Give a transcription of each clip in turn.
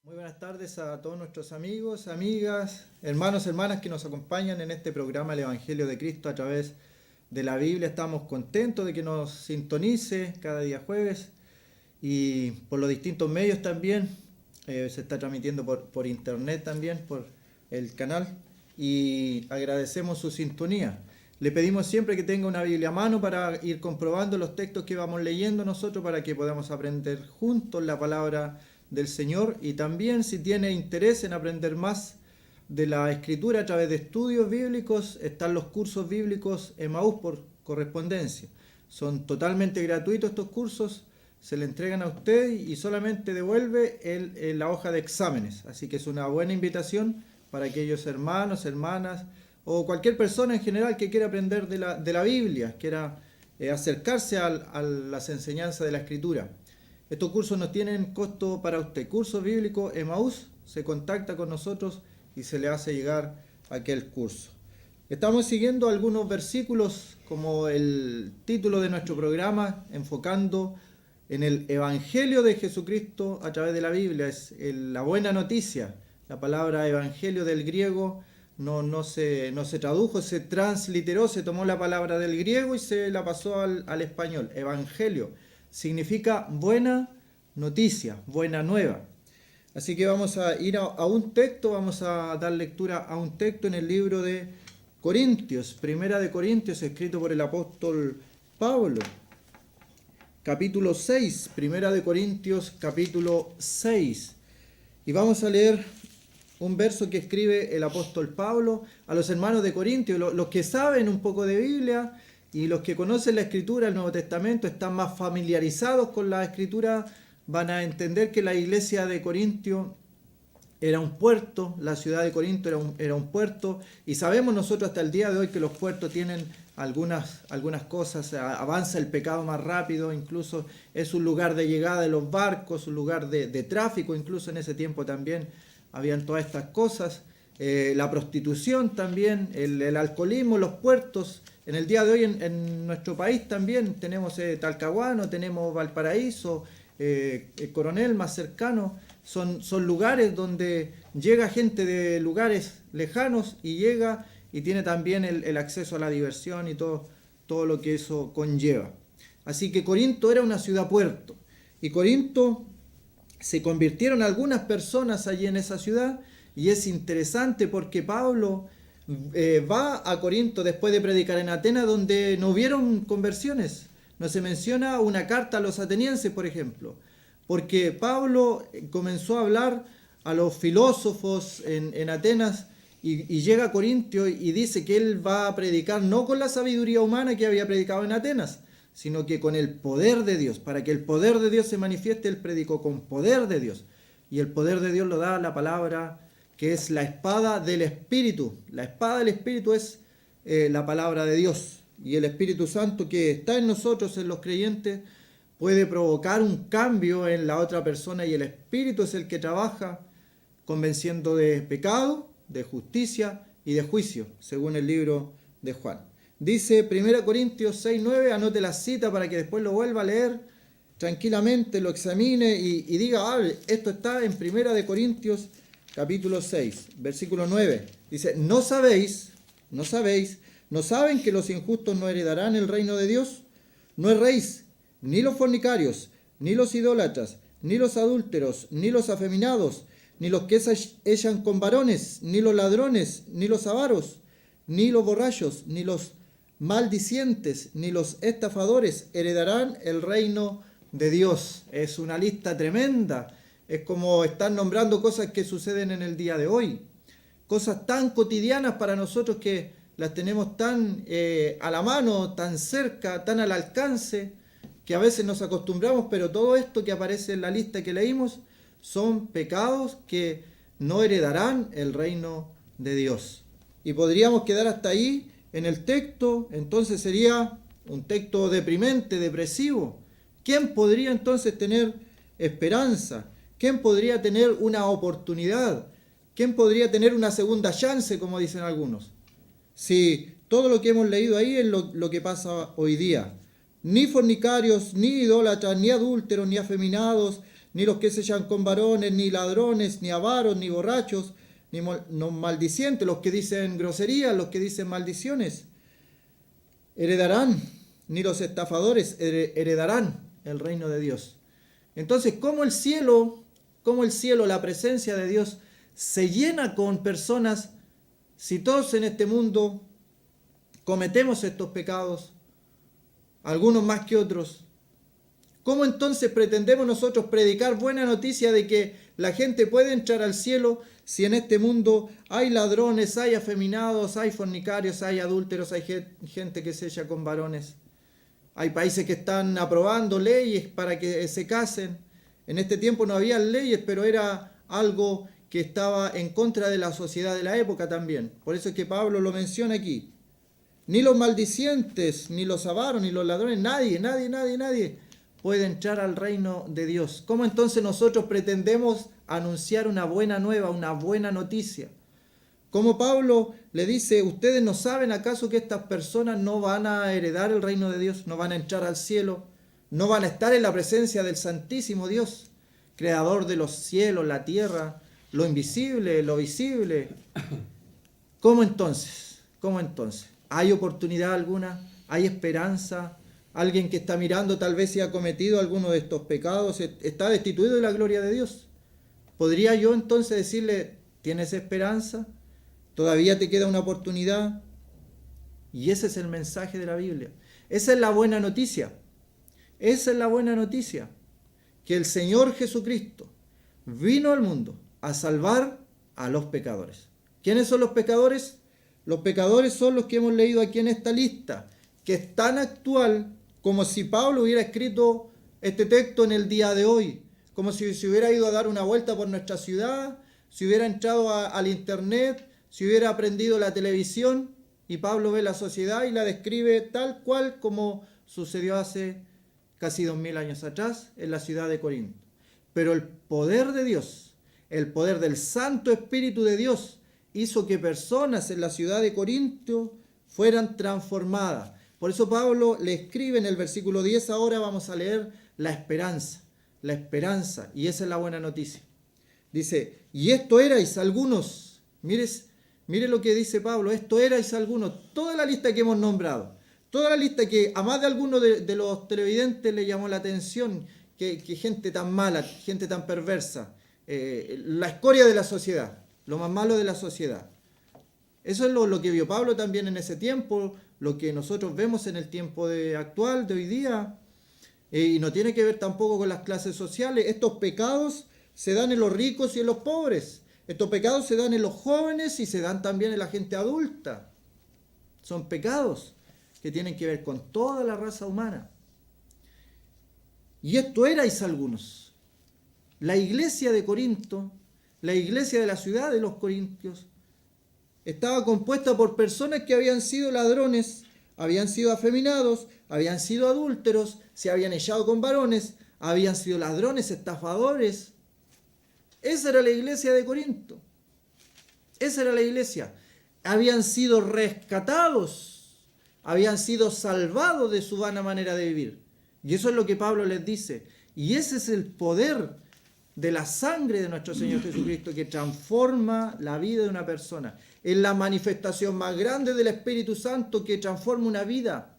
Muy buenas tardes a todos nuestros amigos, amigas, hermanos, hermanas que nos acompañan en este programa El Evangelio de Cristo a través de la Biblia. Estamos contentos de que nos sintonice cada día jueves y por los distintos medios también. Se está transmitiendo por internet también, por el canal, y agradecemos su sintonía. Le pedimos siempre que tenga una Biblia a mano para ir comprobando los textos que vamos leyendo nosotros para que podamos aprender juntos la palabra del Señor, y también si tiene interés en aprender más de la Escritura a través de estudios bíblicos, están los cursos bíblicos Emaús por correspondencia. Son totalmente gratuitos estos cursos, se le entregan a usted y solamente devuelve la hoja de exámenes. Así que es una buena invitación para aquellos hermanos, hermanas o cualquier persona en general que quiera aprender de la Biblia, quiera acercarse a las enseñanzas de la Escritura. Estos cursos no tienen costo para usted. Curso bíblico Emaús, se contacta con nosotros y se le hace llegar aquel curso. Estamos siguiendo algunos versículos como el título de nuestro programa, enfocando en el Evangelio de Jesucristo a través de la Biblia. Es la buena noticia. La palabra evangelio del griego no se tradujo, se transliteró, se tomó la palabra del griego y se la pasó al español. Evangelio significa buena noticia, buena nueva. Así que vamos a ir a un texto, vamos a dar lectura a un texto en el libro de Corintios, Primera de Corintios, escrito por el apóstol Pablo. Capítulo 6, Primera de Corintios, capítulo 6. Y vamos a leer un verso que escribe el apóstol Pablo a los hermanos de Corintios, los que saben un poco de Biblia y los que conocen la Escritura, el Nuevo Testamento, están más familiarizados con la Escritura, van a entender que la iglesia de Corintio era un puerto, la ciudad de Corinto era un puerto, y sabemos nosotros hasta el día de hoy que los puertos tienen algunas cosas, avanza el pecado más rápido, incluso es un lugar de llegada de los barcos, un lugar de tráfico, incluso en ese tiempo también habían todas estas cosas, la prostitución también, el alcoholismo, los puertos. En el día de hoy en nuestro país también tenemos Talcahuano, tenemos Valparaíso, Coronel más cercano. Son lugares donde llega gente de lugares lejanos y llega y tiene también el acceso a la diversión y todo lo que eso conlleva. Así que Corinto era una ciudad puerto, y Corinto se convirtieron algunas personas allí en esa ciudad, y es interesante porque Pablo va a Corinto después de predicar en Atenas, donde no hubieron conversiones. No se menciona una carta a los atenienses, por ejemplo, porque Pablo comenzó a hablar a los filósofos en Atenas y llega a Corintio y dice que él va a predicar no con la sabiduría humana que había predicado en Atenas, sino que con el poder de Dios. Para que el poder de Dios se manifieste, él predicó con poder de Dios. Y el poder de Dios lo da la palabra, que es la espada del Espíritu. La espada del Espíritu es la palabra de Dios. Y el Espíritu Santo que está en nosotros, en los creyentes, puede provocar un cambio en la otra persona, y el Espíritu es el que trabaja convenciendo de pecado, de justicia y de juicio, según el libro de Juan. Dice 1 Corintios 6:9, anote la cita para que después lo vuelva a leer tranquilamente, lo examine y diga, esto está en 1 Corintios capítulo 6, versículo 9. Dice, ¿no saben que los injustos no heredarán el reino de Dios? No erréis, ni los fornicarios, ni los idólatras, ni los adúlteros, ni los afeminados, ni los que se echan con varones, ni los ladrones, ni los avaros, ni los borrachos, ni los maldicientes, ni los estafadores heredarán el reino de Dios. Es una lista tremenda. Es como estar nombrando cosas que suceden en el día de hoy. Cosas tan cotidianas para nosotros que las tenemos tan a la mano, tan cerca, tan al alcance, que a veces nos acostumbramos, pero todo esto que aparece en la lista que leímos son pecados que no heredarán el reino de Dios. Y podríamos quedar hasta ahí en el texto, entonces sería un texto deprimente, depresivo. ¿Quién podría entonces tener esperanza? ¿Quién podría tener una oportunidad? ¿Quién podría tener una segunda chance, como dicen algunos? Si todo lo que hemos leído ahí es lo que pasa hoy día. ni fornicarios, ni idólatras, ni adúlteros, ni afeminados, ni los que se echan con varones, ni ladrones, ni avaros, ni borrachos, ni no maldicientes, los que dicen groserías, los que dicen maldiciones, heredarán, ni los estafadores heredarán el reino de Dios. Entonces, ¿cómo el cielo, la presencia de Dios, se llena con personas si todos en este mundo cometemos estos pecados, algunos más que otros? ¿Cómo entonces pretendemos nosotros predicar buena noticia de que la gente puede entrar al cielo si en este mundo hay ladrones, hay afeminados, hay fornicarios, hay adúlteros, hay gente que se echa con varones? Hay países que están aprobando leyes para que se casen. En este tiempo no había leyes, pero era algo que estaba en contra de la sociedad de la época también. Por eso es que Pablo lo menciona aquí. Ni los maldicientes, ni los avaros, ni los ladrones, nadie puede entrar al reino de Dios. ¿Cómo entonces nosotros pretendemos anunciar una buena nueva, una buena noticia? Como Pablo le dice, ¿ustedes no saben acaso que estas personas no van a heredar el reino de Dios? No van a entrar al cielo, no van a estar en la presencia del Santísimo Dios, creador de los cielos, la tierra, lo invisible, lo visible. ¿Cómo entonces? ¿Cómo entonces? ¿Hay oportunidad alguna? ¿Hay esperanza? Alguien que está mirando tal vez si ha cometido alguno de estos pecados está destituido de la gloria de Dios. ¿Podría yo entonces decirle, ¿tienes esperanza? ¿Todavía te queda una oportunidad? Y ese es el mensaje de la Biblia. Esa es la buena noticia. Esa es la buena noticia. Que el Señor Jesucristo vino al mundo a salvar a los pecadores. ¿Quiénes son los pecadores? Los pecadores son los que hemos leído aquí en esta lista, que es tan actual como si Pablo hubiera escrito este texto en el día de hoy, como si se hubiera ido a dar una vuelta por nuestra ciudad, si hubiera entrado al internet, si hubiera aprendido la televisión, y Pablo ve la sociedad y la describe tal cual como sucedió hace casi 2000 años atrás en la ciudad de Corinto. Pero el poder de Dios, el poder del Santo Espíritu de Dios, hizo que personas en la ciudad de Corinto fueran transformadas. Por eso Pablo le escribe en el versículo 10, ahora vamos a leer la esperanza, y esa es la buena noticia. Dice, y esto erais algunos, mire lo que dice Pablo, esto erais algunos, toda la lista que hemos nombrado, toda la lista que a más de alguno de los televidentes le llamó la atención, que gente tan mala, gente tan perversa, la escoria de la sociedad, lo más malo de la sociedad. Eso es lo que vio Pablo también en ese tiempo, lo que nosotros vemos en el tiempo actual, de hoy día, y no tiene que ver tampoco con las clases sociales. Estos pecados se dan en los ricos y en los pobres. Estos pecados se dan en los jóvenes y se dan también en la gente adulta. Son pecados que tienen que ver con toda la raza humana. Y esto erais algunos. La iglesia de Corinto, la iglesia de la ciudad de los Corintios, estaba compuesta por personas que habían sido ladrones, habían sido afeminados, habían sido adúlteros, se habían echado con varones, habían sido ladrones, estafadores. Esa era la iglesia de Corinto. Esa era la iglesia. Habían sido rescatados, habían sido salvados de su vana manera de vivir. Y eso es lo que Pablo les dice. Y ese es el poder de la sangre de nuestro Señor Jesucristo que transforma la vida de una persona. Es la manifestación más grande del Espíritu Santo que transforma una vida.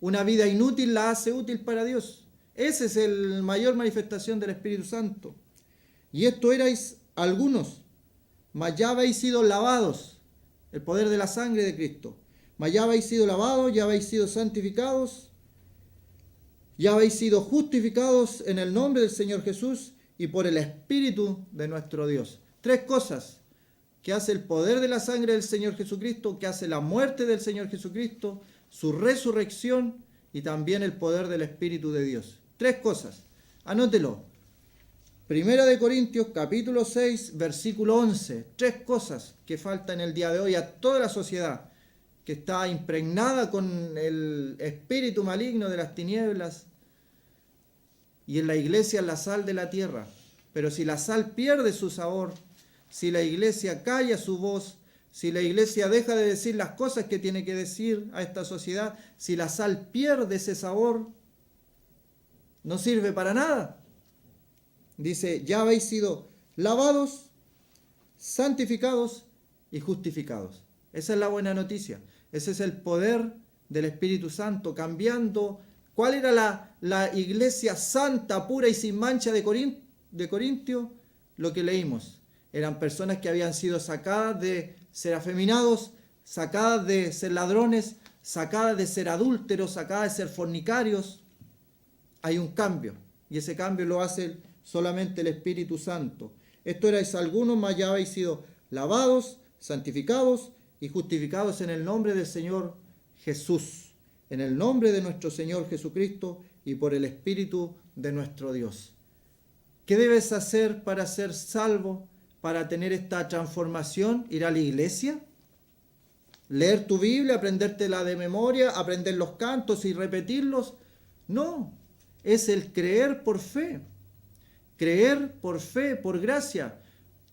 Una vida inútil la hace útil para Dios. Esa es la mayor manifestación del Espíritu Santo. Y esto erais algunos, mas ya habéis sido lavados. El poder de la sangre de Cristo. Mas ya habéis sido lavados, ya habéis sido santificados, ya habéis sido justificados en el nombre del Señor Jesús y por el Espíritu de nuestro Dios. Tres cosas que hace el poder de la sangre del Señor Jesucristo, que hace la muerte del Señor Jesucristo, su resurrección y también el poder del Espíritu de Dios. Tres cosas. Anótelo. Primera de Corintios, capítulo 6, versículo 11. Tres cosas que faltan el día de hoy a toda la sociedad que está impregnada con el espíritu maligno de las tinieblas. Y en la iglesia es la sal de la tierra. Pero si la sal pierde su sabor, si la iglesia calla su voz, si la iglesia deja de decir las cosas que tiene que decir a esta sociedad, si la sal pierde ese sabor, no sirve para nada. Dice, ya habéis sido lavados, santificados y justificados. Esa es la buena noticia. Ese es el poder del Espíritu Santo cambiando. ¿Cuál era la iglesia santa, pura y sin mancha de Corintio? Lo que leímos. Eran personas que habían sido sacadas de ser afeminados, sacadas de ser ladrones, sacadas de ser adúlteros, sacadas de ser fornicarios. Hay un cambio, y ese cambio lo hace solamente el Espíritu Santo. Esto erais algunos, mas ya habéis sido lavados, santificados y justificados en el nombre del Señor Jesús, en el nombre de nuestro Señor Jesucristo y por el Espíritu de nuestro Dios. ¿Qué debes hacer para ser salvo, para tener esta transformación? ¿Ir a la iglesia? ¿Leer tu Biblia, aprendértela de memoria, aprender los cantos y repetirlos? No, es el creer por fe. Creer por fe, por gracia.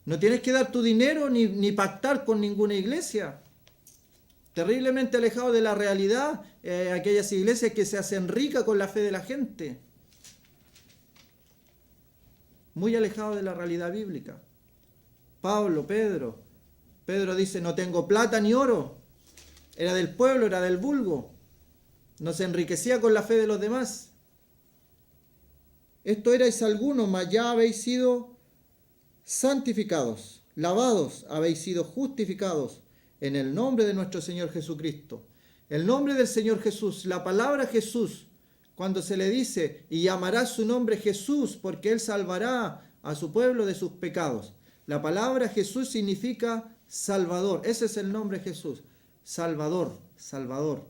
No tienes que dar tu dinero ni pactar con ninguna iglesia. Terriblemente alejado de la realidad, aquellas iglesias que se hacen ricas con la fe de la gente. Muy alejado de la realidad bíblica. Pedro dice, no tengo plata ni oro. Era del pueblo, era del vulgo. No se enriquecía con la fe de los demás. Esto erais algunos, mas ya habéis sido santificados, lavados, habéis sido justificados en el nombre de nuestro Señor Jesucristo. El nombre del Señor Jesús, la palabra Jesús, cuando se le dice, y llamará su nombre Jesús, porque Él salvará a su pueblo de sus pecados. La palabra Jesús significa Salvador. Ese es el nombre Jesús. Salvador, Salvador.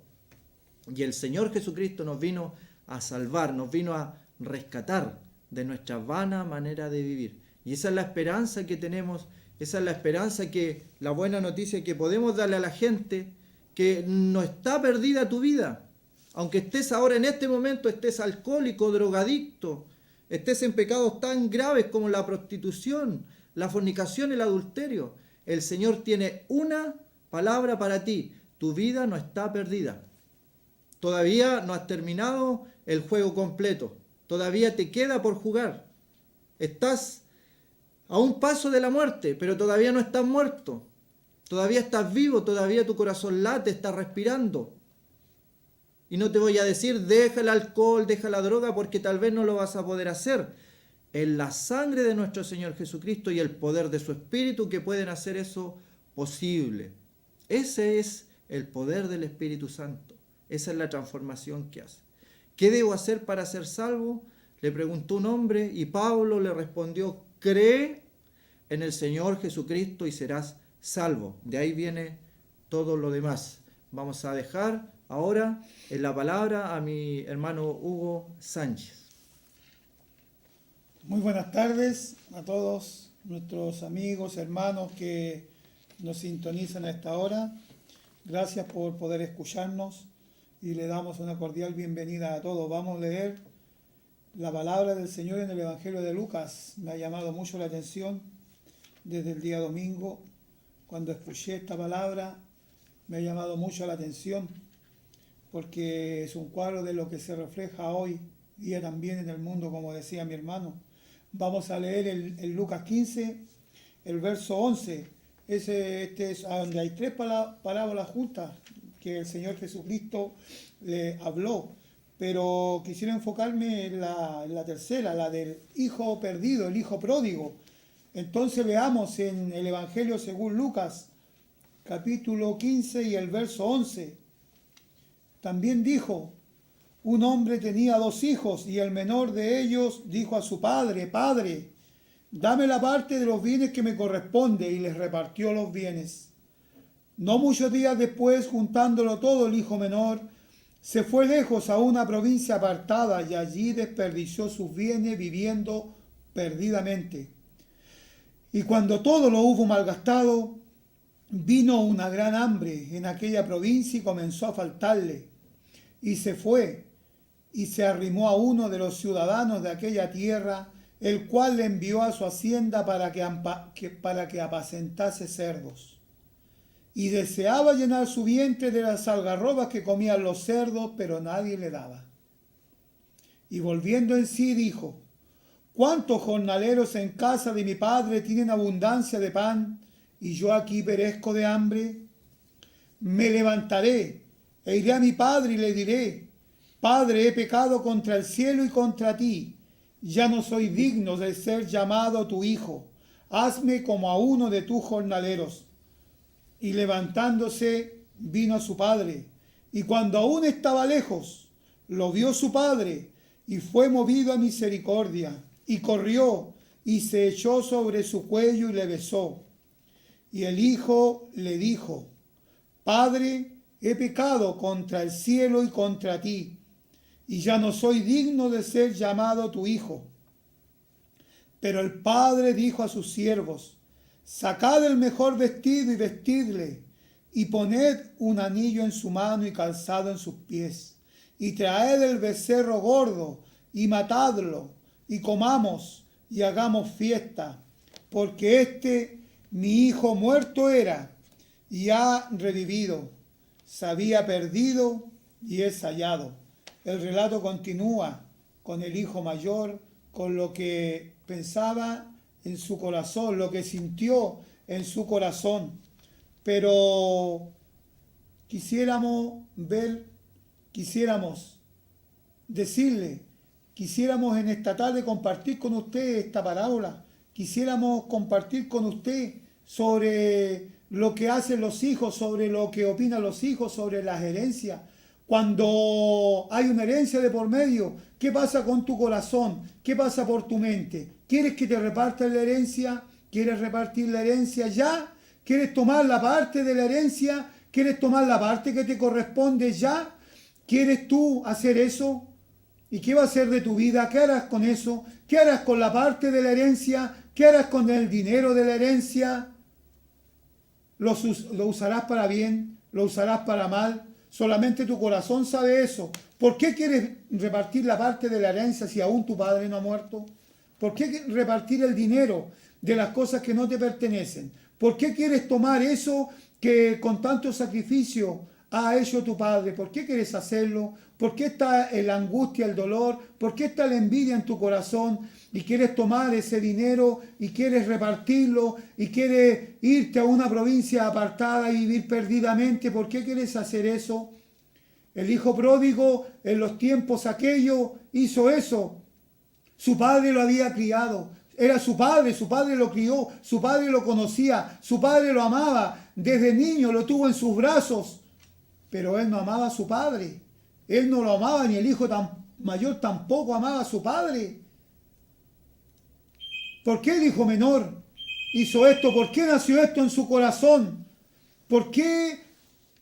Y el Señor Jesucristo nos vino a salvar, nos vino a rescatar de nuestra vana manera de vivir. Y esa es la esperanza que tenemos, esa es la esperanza la buena noticia que podemos darle a la gente, que no está perdida tu vida. Aunque estés ahora en este momento, estés alcohólico, drogadicto, estés en pecados tan graves como la prostitución, la fornicación, el adulterio, el Señor tiene una palabra para ti. Tu vida no está perdida. Todavía no has terminado el juego completo. Todavía te queda por jugar. Estás a un paso de la muerte, pero todavía no estás muerto. Todavía estás vivo, todavía tu corazón late, estás respirando. Y no te voy a decir, deja el alcohol, deja la droga, porque tal vez no lo vas a poder hacer. Es la sangre de nuestro Señor Jesucristo y el poder de su Espíritu que pueden hacer eso posible. Ese es el poder del Espíritu Santo. Esa es la transformación que hace. ¿Qué debo hacer para ser salvo? Le preguntó un hombre y Pablo le respondió, cree en el Señor Jesucristo y serás salvo. De ahí viene todo lo demás. Vamos a dejar ahora en la palabra a mi hermano Hugo Sánchez. Muy buenas tardes a todos nuestros amigos, hermanos que nos sintonizan a esta hora. Gracias por poder escucharnos y le damos una cordial bienvenida a todos. Vamos a leer la palabra del Señor en el Evangelio de Lucas. Me ha llamado mucho la atención desde el día domingo. Cuando escuché esta palabra, me ha llamado mucho la atención porque es un cuadro de lo que se refleja hoy día también en el mundo, como decía mi hermano. Vamos a leer el Lucas 15, el verso 11. Este es donde hay tres parábolas juntas que el Señor Jesucristo le habló. Pero quisiera enfocarme en la tercera, la del hijo perdido, el hijo pródigo. Entonces veamos en el Evangelio según Lucas, capítulo 15 y el verso 11. También dijo, un hombre tenía 2 hijos y el menor de ellos dijo a su padre, Padre, dame la parte de los bienes que me corresponde, y les repartió los bienes. No muchos días después, juntándolo todo, el hijo menor se fue lejos a una provincia apartada y allí desperdició sus bienes viviendo perdidamente. Y cuando todo lo hubo malgastado, vino una gran hambre en aquella provincia y comenzó a faltarle. Y se fue y se arrimó a uno de los ciudadanos de aquella tierra, el cual le envió a su hacienda para que apacentase cerdos. y deseaba llenar su vientre de las algarrobas que comían los cerdos, pero nadie le daba. Y volviendo en sí dijo: ¿cuántos jornaleros en casa de mi padre tienen abundancia de pan, y yo aquí perezco de hambre? Me levantaré e iré a mi padre y le diré: Padre, he pecado contra el cielo y contra ti. Ya no soy digno de ser llamado tu hijo. Hazme como a uno de tus jornaleros. Y levantándose, vino a su padre. Y cuando aún estaba lejos, lo vio su padre, y fue movido a misericordia, y corrió, y se echó sobre su cuello y le besó. Y el hijo le dijo: Padre, he pecado contra el cielo y contra ti, y ya no soy digno de ser llamado tu hijo. Pero el padre dijo a sus siervos: sacad el mejor vestido y vestidle, y poned un anillo en su mano y calzado en sus pies, y traed el becerro gordo, y matadlo, y comamos, y hagamos fiesta, porque mi hijo muerto era, y ha revivido, se había perdido, y es hallado. El relato continúa con el hijo mayor, con lo que pensaba en su corazón, lo que sintió en su corazón. Pero quisiéramos decirle, quisiéramos en esta tarde compartir con usted esta parábola, quisiéramos compartir con usted sobre lo que hacen los hijos, sobre lo que opinan los hijos, sobre las herencias. Cuando hay una herencia de por medio, ¿qué pasa con tu corazón? ¿Qué pasa por tu mente? ¿Quieres que te repartan la herencia? ¿Quieres repartir la herencia ya? ¿Quieres tomar la parte de la herencia? ¿Quieres tomar la parte que te corresponde ya? ¿Quieres tú hacer eso? ¿Y qué va a ser de tu vida? ¿Qué harás con eso? ¿Qué harás con la parte de la herencia? ¿Qué harás con el dinero de la herencia? ¿Lo usarás para bien? ¿Lo usarás para mal? Solamente tu corazón sabe eso. ¿Por qué quieres repartir la parte de la herencia si aún tu padre no ha muerto? ¿Por qué repartir el dinero de las cosas que no te pertenecen? ¿Por qué quieres tomar eso que con tanto sacrificio ha hecho tu padre? ¿Por qué quieres hacerlo? ¿Por qué está la angustia, el dolor? ¿Por qué está la envidia en tu corazón? Y quieres tomar ese dinero y quieres repartirlo y quieres irte a una provincia apartada y vivir perdidamente. ¿Por qué quieres hacer eso? El hijo pródigo en los tiempos aquellos hizo eso. Su padre lo había criado. Era su padre lo crió, su padre lo conocía, su padre lo amaba. Desde niño lo tuvo en sus brazos. Pero él no amaba a su padre. Él no lo amaba, ni el hijo mayor tampoco amaba a su padre. ¿Por qué el hijo menor hizo esto? ¿Por qué nació esto en su corazón? ¿Por qué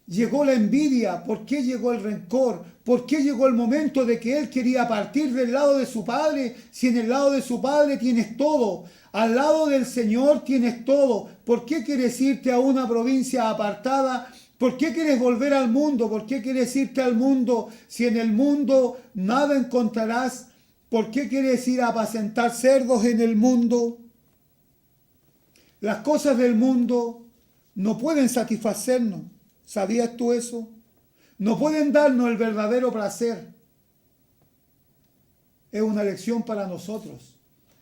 llegó la envidia? ¿Por qué llegó el rencor? ¿Por qué llegó el momento de que él quería partir del lado de su padre? Si en el lado de su padre tienes todo, al lado del Señor tienes todo. ¿Por qué quieres irte a una provincia apartada? ¿Por qué quieres volver al mundo? ¿Por qué quieres irte al mundo si en el mundo nada encontrarás? ¿Por qué quieres ir a apacentar cerdos en el mundo? Las cosas del mundo no pueden satisfacernos. ¿Sabías tú eso? No pueden darnos el verdadero placer. Es una lección para nosotros.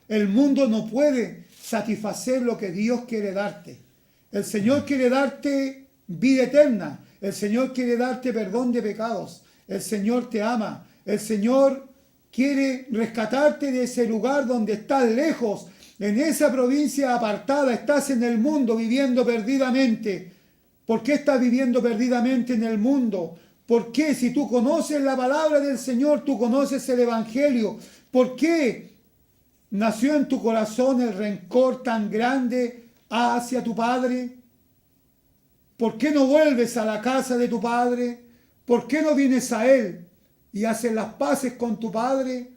El mundo no puede satisfacer lo que Dios quiere darte. El Señor quiere darte vida eterna. El Señor quiere darte perdón de pecados. El Señor te ama. El Señor quiere rescatarte de ese lugar donde estás lejos, en esa provincia apartada, estás en el mundo viviendo perdidamente. ¿Por qué estás viviendo perdidamente en el mundo? ¿Por qué? Si tú conoces la palabra del Señor, tú conoces el Evangelio. ¿Por qué nació en tu corazón el rencor tan grande hacia tu padre? ¿Por qué no vuelves a la casa de tu padre? ¿Por qué no vienes a él y haces las paces con tu padre?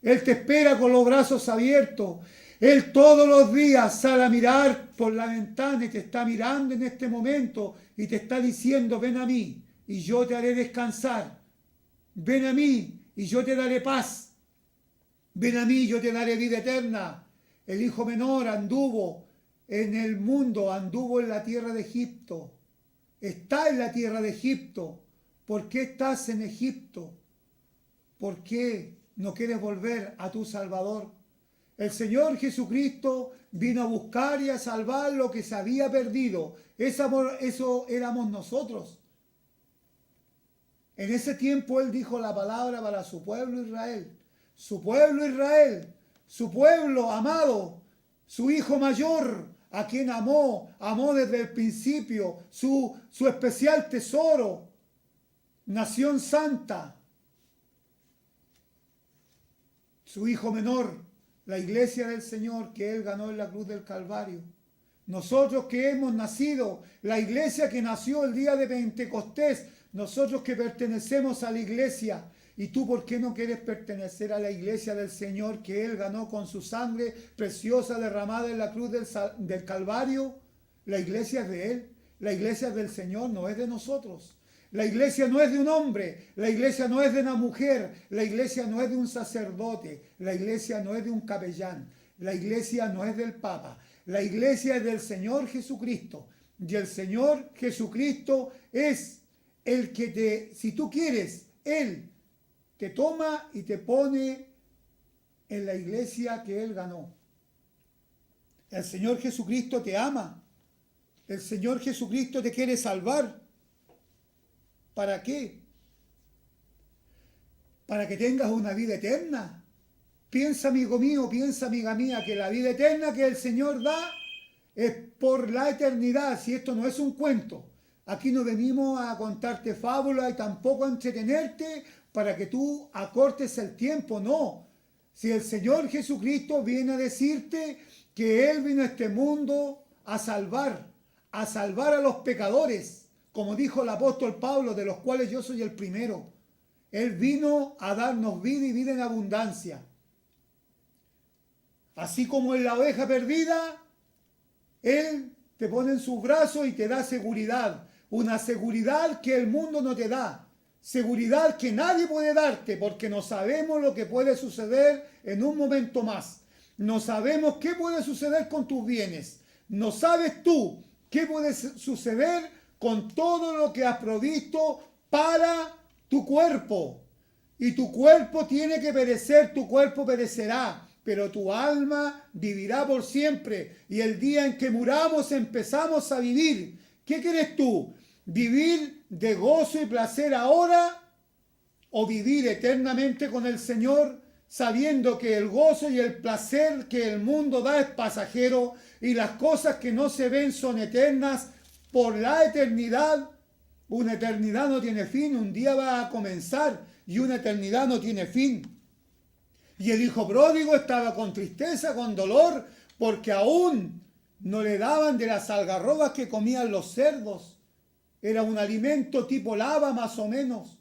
Él te espera con los brazos abiertos. Él todos los días sale a mirar por la ventana y te está mirando en este momento y te está diciendo: ven a mí y yo te haré descansar. Ven a mí y yo te daré paz. Ven a mí y yo te daré vida eterna. El hijo menor anduvo en el mundo, anduvo en la tierra de Egipto. está en la tierra de Egipto. ¿Por qué estás en Egipto? ¿Por qué no quieres volver a tu Salvador? El Señor Jesucristo vino a buscar y a salvar lo que se había perdido. Eso éramos nosotros. En ese tiempo Él dijo la palabra para su pueblo Israel. Su pueblo Israel, su pueblo amado, su hijo mayor, a quien amó desde el principio, su especial tesoro, nación santa. Su hijo menor, la iglesia del Señor que Él ganó en la cruz del Calvario. Nosotros que hemos nacido, la iglesia que nació el día de Pentecostés, nosotros que pertenecemos a la iglesia. ¿Y tú por qué no quieres pertenecer a la iglesia del Señor que Él ganó con su sangre preciosa derramada en la cruz del Calvario? La iglesia es de Él, la iglesia es del Señor, no es de nosotros. La iglesia no es de un hombre, la iglesia no es de una mujer, la iglesia no es de un sacerdote, la iglesia no es de un capellán, la iglesia no es del Papa, la iglesia es del Señor Jesucristo. Y el Señor Jesucristo es el que si tú quieres, Él te toma y te pone en la iglesia que Él ganó. El Señor Jesucristo te ama. El Señor Jesucristo te quiere salvar. ¿Para qué? Para que tengas una vida eterna. Piensa, amigo mío, piensa, amiga mía, que la vida eterna que el Señor da es por la eternidad. Si esto no es un cuento. Aquí no venimos a contarte fábulas y tampoco a entretenerte para que tú acortes el tiempo, no. Si el Señor Jesucristo viene a decirte que Él vino a este mundo a salvar a los pecadores, como dijo el apóstol Pablo, de los cuales yo soy el primero. Él vino a darnos vida y vida en abundancia. Así como en la oveja perdida, Él te pone en sus brazos y te da seguridad. Una seguridad que el mundo no te da. Seguridad que nadie puede darte, porque no sabemos lo que puede suceder en un momento más. No sabemos qué puede suceder con tus bienes. No sabes tú qué puede suceder con todo lo que has provisto para tu cuerpo. Y tu cuerpo tiene que perecer, tu cuerpo perecerá, pero tu alma vivirá por siempre. Y el día en que muramos empezamos a vivir. ¿Qué quieres tú? ¿Vivir de gozo y placer ahora o vivir eternamente con el Señor, sabiendo que el gozo y el placer que el mundo da es pasajero y las cosas que no se ven son eternas por la eternidad? Una eternidad no tiene fin, un día va a comenzar y una eternidad no tiene fin. Y el hijo pródigo estaba con tristeza, con dolor, porque aún no le daban de las algarrobas que comían los cerdos. Era un alimento tipo lava más o menos.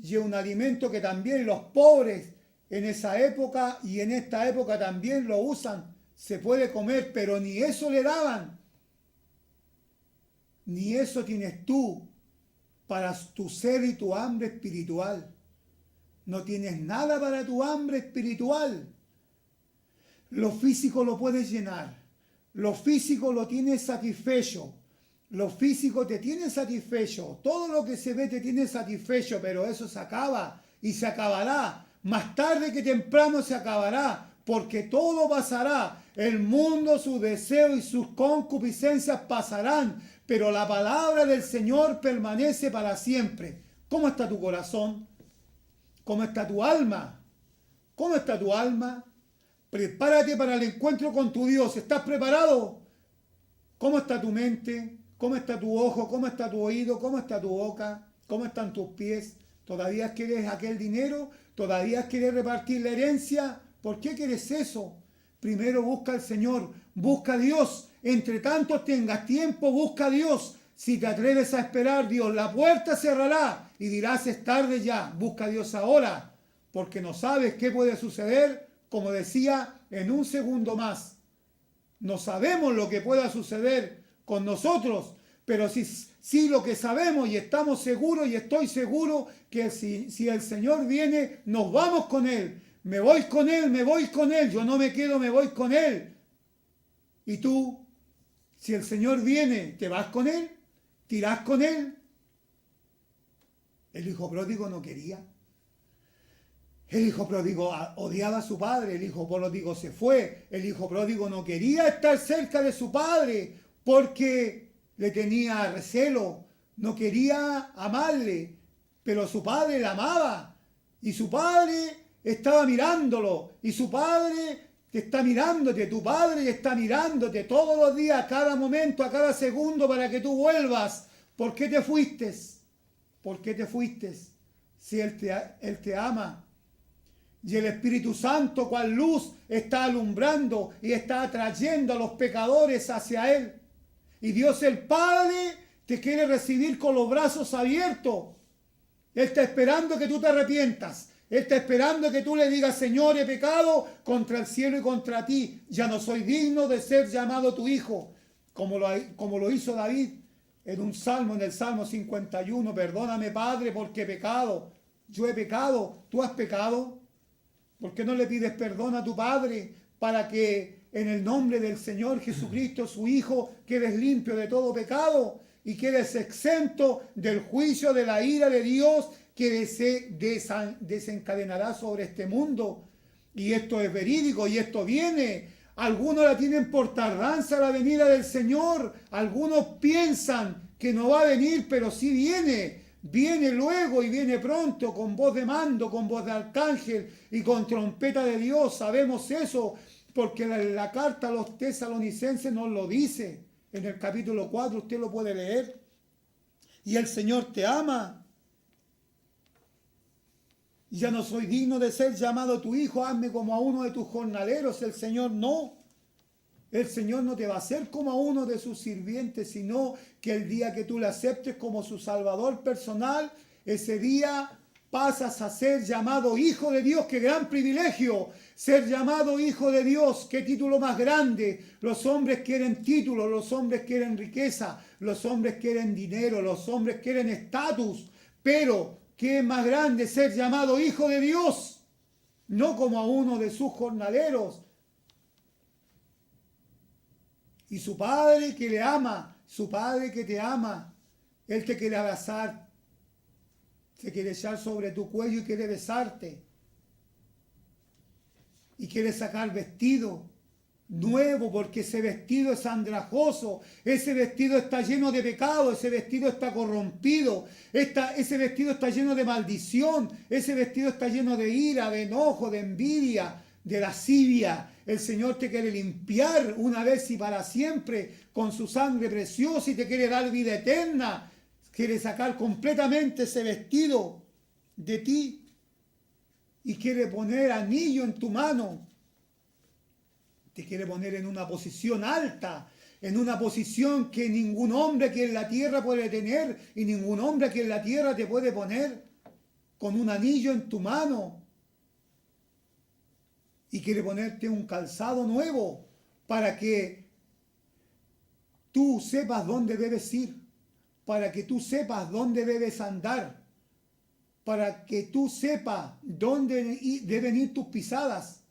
Y es un alimento que también los pobres en esa época y en esta época también lo usan. Se puede comer, pero ni eso le daban. Ni eso tienes tú para tu sed y tu hambre espiritual. No tienes nada para tu hambre espiritual. Lo físico lo puedes llenar. Lo físico lo tienes satisfecho. Lo físico te tiene satisfecho. Todo lo que se ve te tiene satisfecho, pero eso se acaba y se acabará. Más tarde que temprano se acabará, porque todo pasará. El mundo, sus deseos y sus concupiscencias pasarán, pero la palabra del Señor permanece para siempre. ¿Cómo está tu corazón? ¿Cómo está tu alma? ¿Cómo está tu alma? Prepárate para el encuentro con tu Dios. ¿Estás preparado? ¿Cómo está tu mente? ¿Cómo está tu ojo? ¿Cómo está tu oído? ¿Cómo está tu boca? ¿Cómo están tus pies? ¿Todavía quieres aquel dinero? ¿Todavía quieres repartir la herencia? ¿Por qué quieres eso? Primero busca al Señor, busca a Dios. Entre tanto tengas tiempo, busca a Dios. Si te atreves a esperar, Dios la puerta cerrará y dirás es tarde ya. Busca a Dios ahora, porque no sabes qué puede suceder, como decía, en un segundo más. No sabemos lo que pueda suceder con nosotros, pero sí lo que sabemos y estamos seguros y estoy seguro que si el Señor viene, nos vamos con Él. Me voy con Él, me voy con Él. Yo no me quedo, me voy con Él. ¿Y tú? Si el Señor viene, ¿te vas con Él? ¿Te irás con él? El hijo pródigo no quería. El hijo pródigo odiaba a su padre, el hijo pródigo se fue, el hijo pródigo no quería estar cerca de su padre porque le tenía recelo, no quería amarle, pero su padre le amaba y su padre estaba mirándolo y su padre te está mirándote, tu padre está mirándote todos los días, a cada momento, a cada segundo para que tú vuelvas. ¿Por qué te fuiste? ¿Por qué te fuiste? Si Él te ama. Y el Espíritu Santo, cual luz, está alumbrando y está atrayendo a los pecadores hacia Él. Y Dios el Padre te quiere recibir con los brazos abiertos. Él está esperando que tú te arrepientas. Él está esperando que tú le digas: Señor, he pecado contra el cielo y contra ti. Ya no soy digno de ser llamado tu hijo. Como lo hizo David en un salmo, en el Salmo 51. Perdóname, Padre, porque he pecado. Yo he pecado. ¿Tú has pecado? ¿Por qué no le pides perdón a tu Padre para que en el nombre del Señor Jesucristo, su Hijo, quedes limpio de todo pecado y quedes exento del juicio de la ira de Dios que se desencadenará sobre este mundo? Y esto es verídico y esto viene. Algunos la tienen por tardanza la venida del Señor. Algunos piensan que no va a venir, pero sí viene. Viene luego y viene pronto, con voz de mando, con voz de arcángel y con trompeta de Dios. Sabemos eso porque la carta a los tesalonicenses nos lo dice. En el capítulo 4 usted lo puede leer. Y el Señor te ama. Ya no soy digno de ser llamado tu hijo, hazme como a uno de tus jornaleros. El Señor no. El Señor no te va a hacer como a uno de sus sirvientes, sino que el día que tú le aceptes como su Salvador personal, ese día pasas a ser llamado hijo de Dios. ¡Qué gran privilegio! Ser llamado hijo de Dios. ¡Qué título más grande! Los hombres quieren títulos, los hombres quieren riqueza, los hombres quieren dinero, los hombres quieren estatus. Pero, ¿qué es más grande? Ser llamado hijo de Dios, no como a uno de sus jornaleros. Y su Padre que le ama, su Padre que te ama, Él te quiere abrazar, te quiere echar sobre tu cuello y quiere besarte. Y quiere sacar vestido nuevo, porque ese vestido es andrajoso, ese vestido está lleno de pecado, ese vestido está corrompido, ese vestido está lleno de maldición, ese vestido está lleno de ira, de enojo, de envidia, de lascivia. El Señor te quiere limpiar una vez y para siempre con su sangre preciosa y te quiere dar vida eterna. Quiere sacar completamente ese vestido de ti y quiere poner anillo en tu mano. Te quiere poner en una posición alta, en una posición que ningún hombre aquí en la tierra puede tener y ningún hombre aquí en la tierra te puede poner, con un anillo en tu mano. Y quiere ponerte un calzado nuevo para que tú sepas dónde debes ir, para que tú sepas dónde debes andar, para que tú sepas dónde deben ir tus pisadas,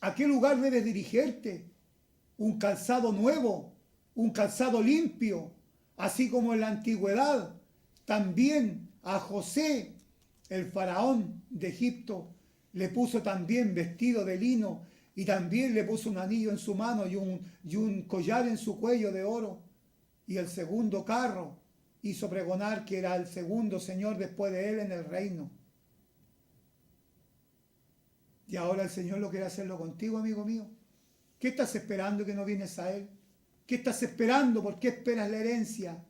a qué lugar debes dirigirte. Un calzado nuevo, un calzado limpio, así como en la antigüedad también a José, el faraón de Egipto, le puso también vestido de lino y también le puso un anillo en su mano y un collar en su cuello de oro. Y el segundo carro hizo pregonar que era el segundo señor después de él en el reino. Y ahora el Señor lo quiere hacerlo contigo, amigo mío. ¿Qué estás esperando que no vienes a Él? ¿Qué estás esperando? ¿Por qué esperas la herencia?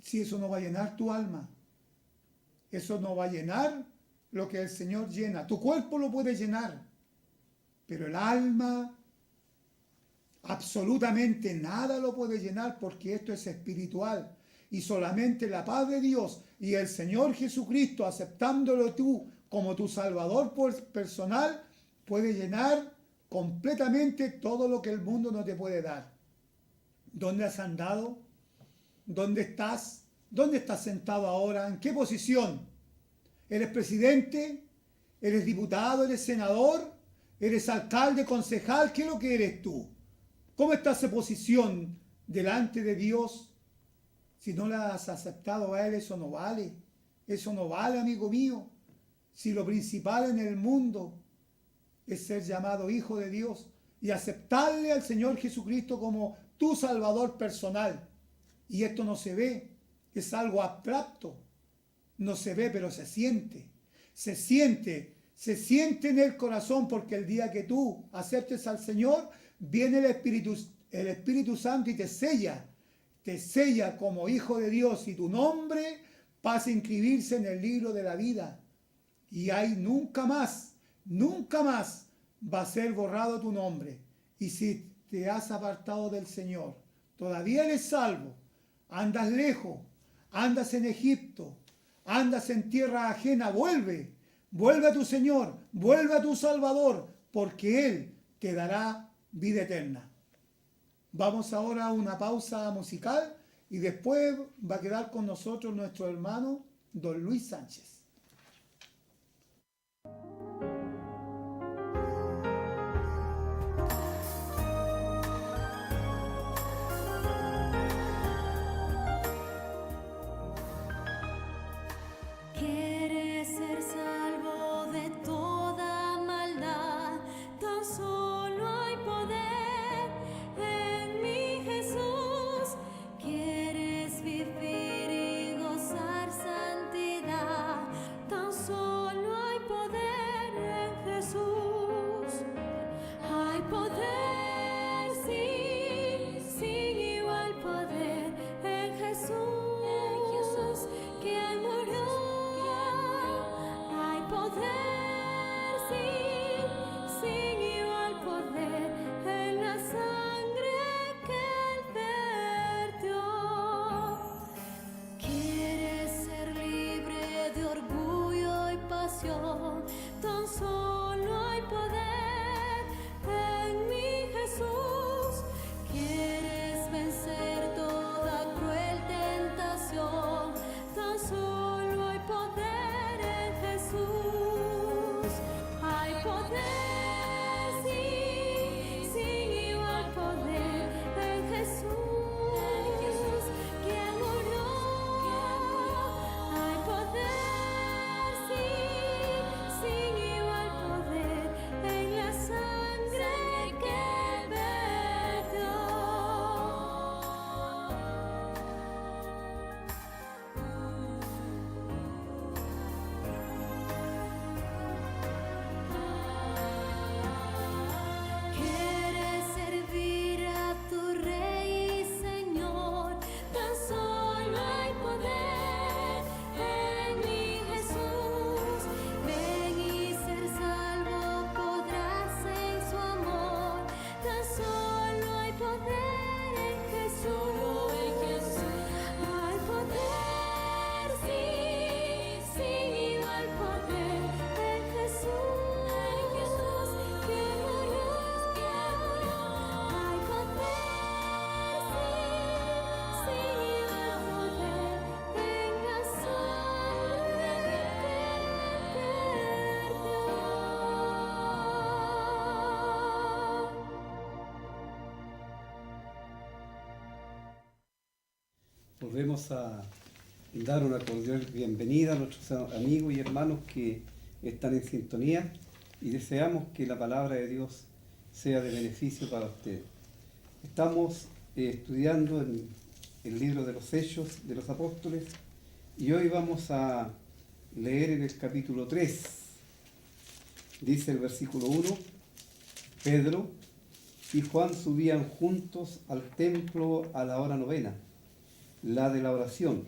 Si eso no va a llenar tu alma. Eso no va a llenar lo que el Señor llena. Tu cuerpo lo puede llenar, pero el alma absolutamente nada lo puede llenar, porque esto es espiritual. Y solamente la paz de Dios y el Señor Jesucristo, aceptándolo tú como tu Salvador personal, puede llenar completamente todo lo que el mundo no te puede dar. ¿Dónde has andado? ¿Dónde estás? ¿Dónde estás sentado ahora? ¿En qué posición? ¿Eres presidente? ¿Eres diputado? ¿Eres senador? ¿Eres alcalde, concejal? ¿Qué es lo que eres tú? ¿Cómo está esa posición delante de Dios? Si no le has aceptado a Él, eso no vale. Eso no vale, amigo mío. Si lo principal en el mundo es ser llamado hijo de Dios y aceptarle al Señor Jesucristo como tu Salvador personal. Y esto no se ve, es algo abstracto. No se ve, pero se siente. Se siente en el corazón, porque el día que tú aceptes al Señor, viene el Espíritu Santo y te sella como hijo de Dios, y tu nombre pasa a inscribirse en el libro de la vida. Y ahí nunca más va a ser borrado tu nombre. Y si te has apartado del Señor, todavía eres salvo, andas lejos, andas en Egipto, andas en tierra ajena, vuelve a tu Señor, vuelve a tu Salvador, porque Él te dará vida eterna. Vamos ahora a una pausa musical y después va a quedar con nosotros nuestro hermano don Luis Sánchez. ¿Quieres ser salvo de toda maldad? Tan solo hay poder en mi Jesús. ¿Quieres vivir y gozar santidad? Tan solo hay poder en Jesús. Hay poder, sí, sin igual poder en Jesús, quien murió. Hay poder, sí, sin igual poder en la sangre que Él vertió. ¿Quieres ser libre de orgullo y pasión? Tan solo hay poder en mi Jesús. ¿Quieres vencer toda cruel tentación? Tan solo hay poder en Jesús. Hay poder, sí, sin igual poder en Jesús, quien murió. Hay poder, sí, sin igual poder en la sangre que Él vertió. ¿Quieres servir a tu Rey y Señor? Tan solo hay poder en mi Jesús. Ven y ser salvo podrás en su amor. Tan solo hay poder en Jesús. Hay poder, sí, sin igual poder en Jesús, quien murió. Hay poder, sí, sin igual poder en la sangre que Él vertió. Volvemos a dar una cordial bienvenida a nuestros amigos y hermanos que están en sintonía y deseamos que la palabra de Dios sea de beneficio para ustedes. Estamos estudiando en el libro de los Hechos de los Apóstoles y hoy vamos a leer en el capítulo 3. Dice el versículo 1: Pedro y Juan subían juntos al templo a la hora novena, la de la oración,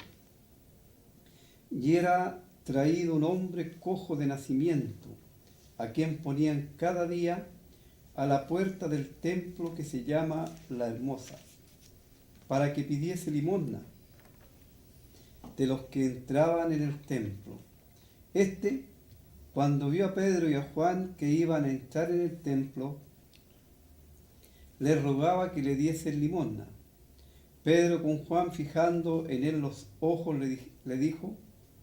y era traído un hombre cojo de nacimiento, a quien ponían cada día a la puerta del templo que se llama La Hermosa, para que pidiese limosna de los que entraban en el templo. Este, cuando vio a Pedro y a Juan que iban a entrar en el templo, les rogaba que le diesen limosna. Pedro, con Juan fijando en él los ojos, le dijo: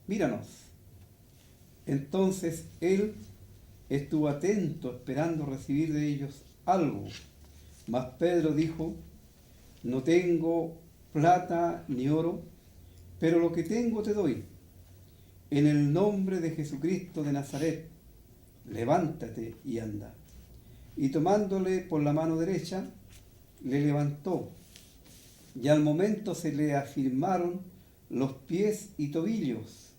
míranos. Entonces él estuvo atento, esperando recibir de ellos algo. Mas Pedro dijo: no tengo plata ni oro, pero lo que tengo te doy. En el nombre de Jesucristo de Nazaret, levántate y anda. Y tomándole por la mano derecha, le levantó, y al momento se le afirmaron los pies y tobillos,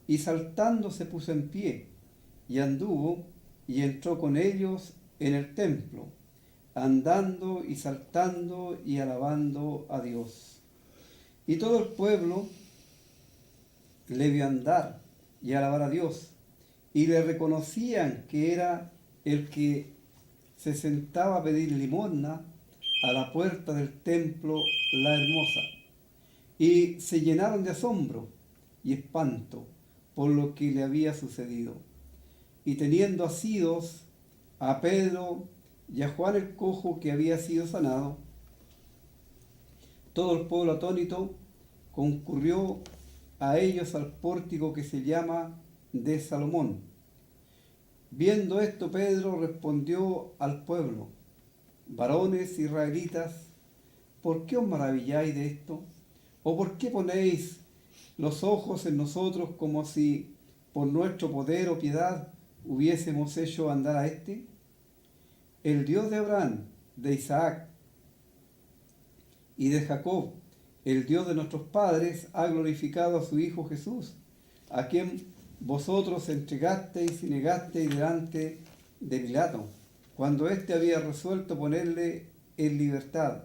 y saltando se puso en pie, y anduvo, y entró con ellos en el templo, andando y saltando y alabando a Dios. Y todo el pueblo le vio andar y alabar a Dios, y le reconocían que era el que se sentaba a pedir limosna a la puerta del templo La Hermosa, y se llenaron de asombro y espanto por lo que le había sucedido. Y teniendo asidos a Pedro y a Juan el cojo que había sido sanado, todo el pueblo atónito concurrió a ellos al pórtico que se llama de Salomón. Viendo esto, Pedro respondió al pueblo: varones israelitas, ¿por qué os maravilláis de esto? ¿O por qué ponéis los ojos en nosotros como si por nuestro poder o piedad hubiésemos hecho andar a éste? El Dios de Abraham, de Isaac y de Jacob, el Dios de nuestros padres, ha glorificado a su Hijo Jesús, a quien vosotros entregasteis y negasteis delante de Pilato, cuando éste había resuelto ponerle en libertad.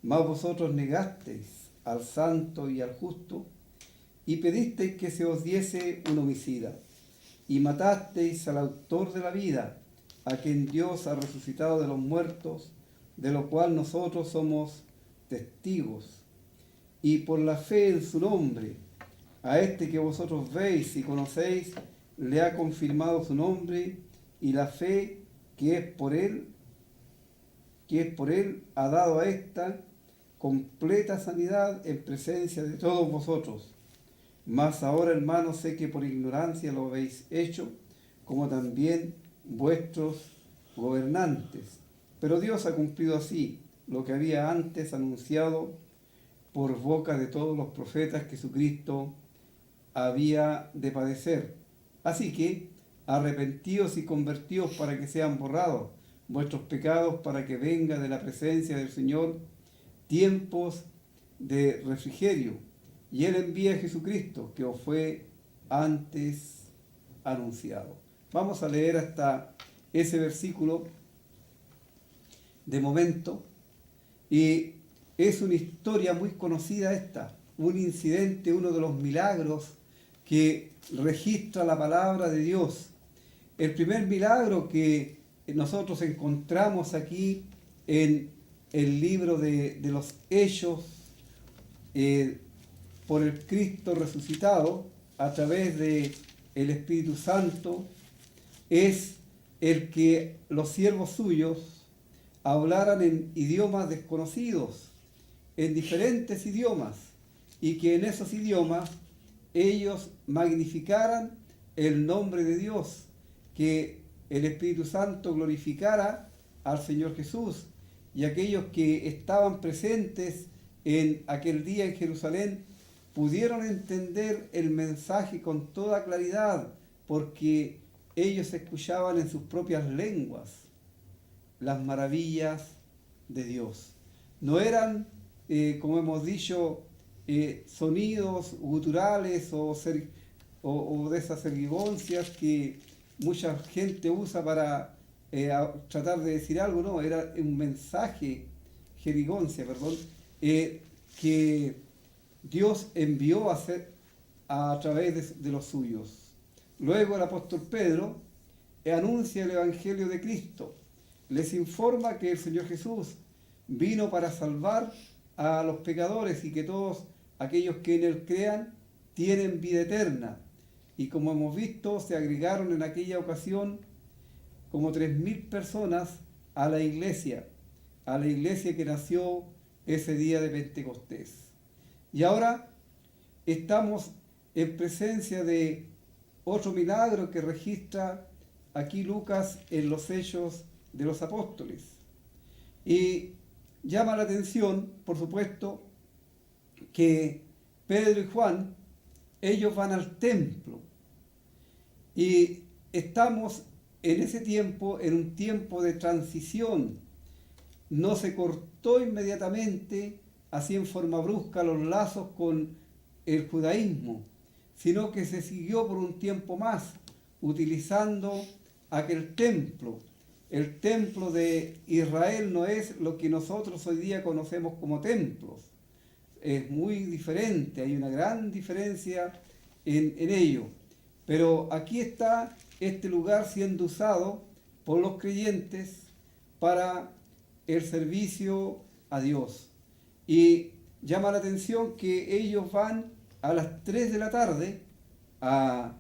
Mas vosotros negasteis al santo y al justo, y pedisteis que se os diese un homicida, y matasteis al autor de la vida, a quien Dios ha resucitado de los muertos, de lo cual nosotros somos testigos. Y por la fe en su nombre, a este que vosotros veis y conocéis, le ha confirmado su nombre, y la fe que es por él, ha dado a esta completa sanidad en presencia de todos vosotros. Mas ahora, hermanos, sé que por ignorancia lo habéis hecho, como también vuestros gobernantes. Pero Dios ha cumplido así lo que había antes anunciado por boca de todos los profetas, que Jesucristo había de padecer. Así que arrepentíos y convertíos para que sean borrados vuestros pecados, para que venga de la presencia del Señor tiempos de refrigerio, y Él envía a Jesucristo, que os fue antes anunciado. Vamos a leer hasta ese versículo de momento, y es una historia muy conocida esta, un incidente, uno de los milagros que registra la palabra de Dios. El primer milagro que nosotros encontramos aquí en el libro de los Hechos, por el Cristo resucitado a través de el Espíritu Santo, es el que los siervos suyos hablaran en idiomas desconocidos, en diferentes idiomas, y que en esos idiomas ellos magnificaran el nombre de Dios, que el Espíritu Santo glorificara al Señor Jesús, y aquellos que estaban presentes en aquel día en Jerusalén pudieron entender el mensaje con toda claridad, porque ellos escuchaban en sus propias lenguas las maravillas de Dios. No eran, como hemos dicho, sonidos guturales o de esas servigoncias que mucha gente usa para tratar de decir algo. No, era un mensaje, jerigoncia, perdón, que Dios envió a través de los suyos. Luego el apóstol Pedro anuncia el Evangelio de Cristo, les informa que el Señor Jesús vino para salvar a los pecadores y que todos aquellos que en Él crean tienen vida eterna. Y como hemos visto, se agregaron en aquella ocasión como 3.000 personas a la iglesia que nació ese día de Pentecostés. Y ahora estamos en presencia de otro milagro que registra aquí Lucas en los Hechos de los Apóstoles. Y llama la atención, por supuesto, que Pedro y Juan, ellos van al templo. Y estamos en ese tiempo, en un tiempo de transición. No se cortó inmediatamente, así en forma brusca, los lazos con el judaísmo, sino que se siguió por un tiempo más, utilizando aquel templo. El templo de Israel no es lo que nosotros hoy día conocemos como templos. Es muy diferente, hay una gran diferencia en ello. Pero aquí está este lugar siendo usado por los creyentes para el servicio a Dios. Y llama la atención que ellos van a las 3 de la tarde, a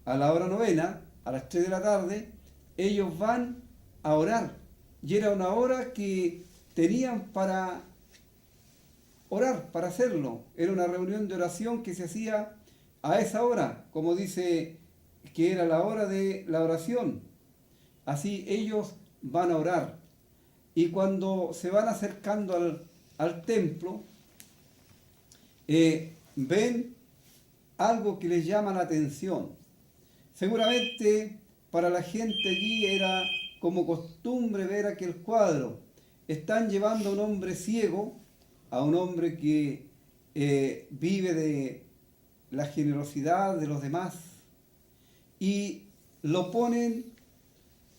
la hora novena, a las 3 de la tarde, ellos van a orar. Y era una hora que tenían para orar, para hacerlo. Era una reunión de oración que se hacía a esa hora, como dice que era la hora de la oración. Así ellos van a orar. Y cuando se van acercando al templo, ven algo que les llama la atención. Seguramente para la gente allí era como costumbre ver aquel cuadro. Están llevando a un hombre ciego, a un hombre que vive de la generosidad de los demás, y lo ponen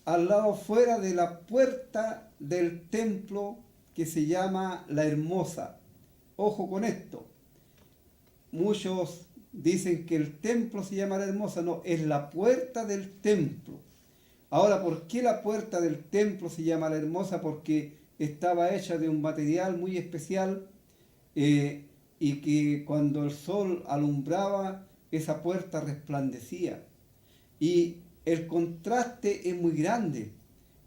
al lado fuera de la puerta del templo que se llama La Hermosa. Ojo con esto. Muchos dicen que el templo se llama La Hermosa. No, es la puerta del templo. Ahora, ¿por qué la puerta del templo se llama La Hermosa? Porque estaba hecha de un material muy especial y que cuando el sol alumbraba, esa puerta resplandecía. Y el contraste es muy grande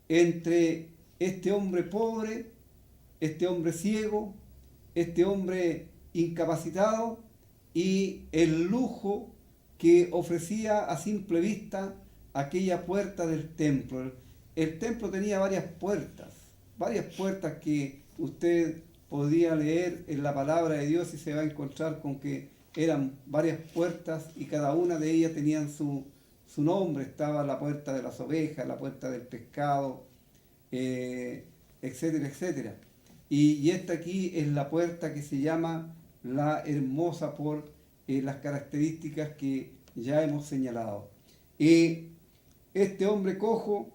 entre este hombre pobre, este hombre ciego, este hombre incapacitado y el lujo que ofrecía a simple vista aquella puerta del templo. El templo tenía varias puertas que usted podía leer en la palabra de Dios y se va a encontrar con que eran varias puertas y cada una de ellas tenían su nombre. Estaba la puerta de las ovejas, la puerta del pescado, etcétera, etcétera. Y esta aquí es la puerta que se llama La Hermosa por las características que ya hemos señalado. Este hombre cojo,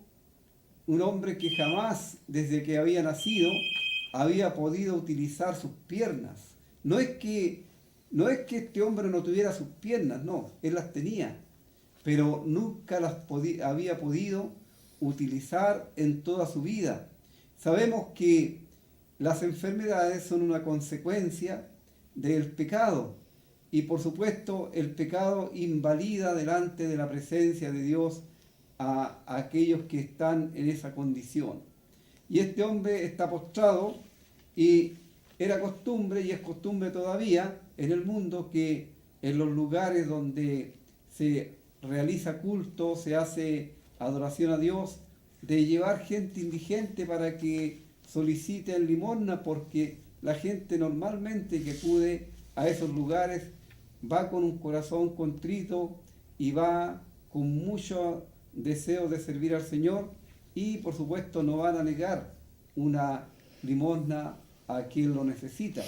un hombre que jamás, desde que había nacido, había podido utilizar sus piernas. No es que este hombre no tuviera sus piernas, no, él las tenía, pero nunca las había podido utilizar en toda su vida. Sabemos que las enfermedades son una consecuencia del pecado y por supuesto el pecado invalida delante de la presencia de Dios a aquellos que están en esa condición. Y este hombre está postrado y era costumbre y es costumbre todavía en el mundo que en los lugares donde se realiza culto, se hace adoración a Dios, de llevar gente indigente para que soliciten limosna, porque la gente normalmente que acude a esos lugares va con un corazón contrito y va con mucho deseo de servir al Señor y por supuesto no van a negar una limosna a quien lo necesita.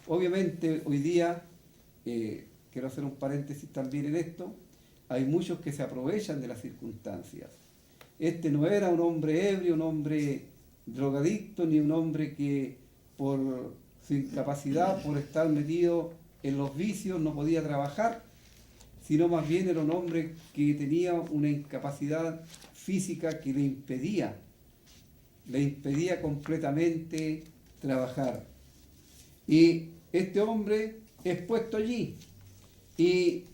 Obviamente hoy día, quiero hacer un paréntesis también en esto, hay muchos que se aprovechan de las circunstancias. Este no era un hombre ebrio, un hombre drogadicto, ni un hombre que por su incapacidad, por estar metido en los vicios, no podía trabajar, sino más bien era un hombre que tenía una incapacidad física que le impedía completamente trabajar. Y este hombre es puesto allí y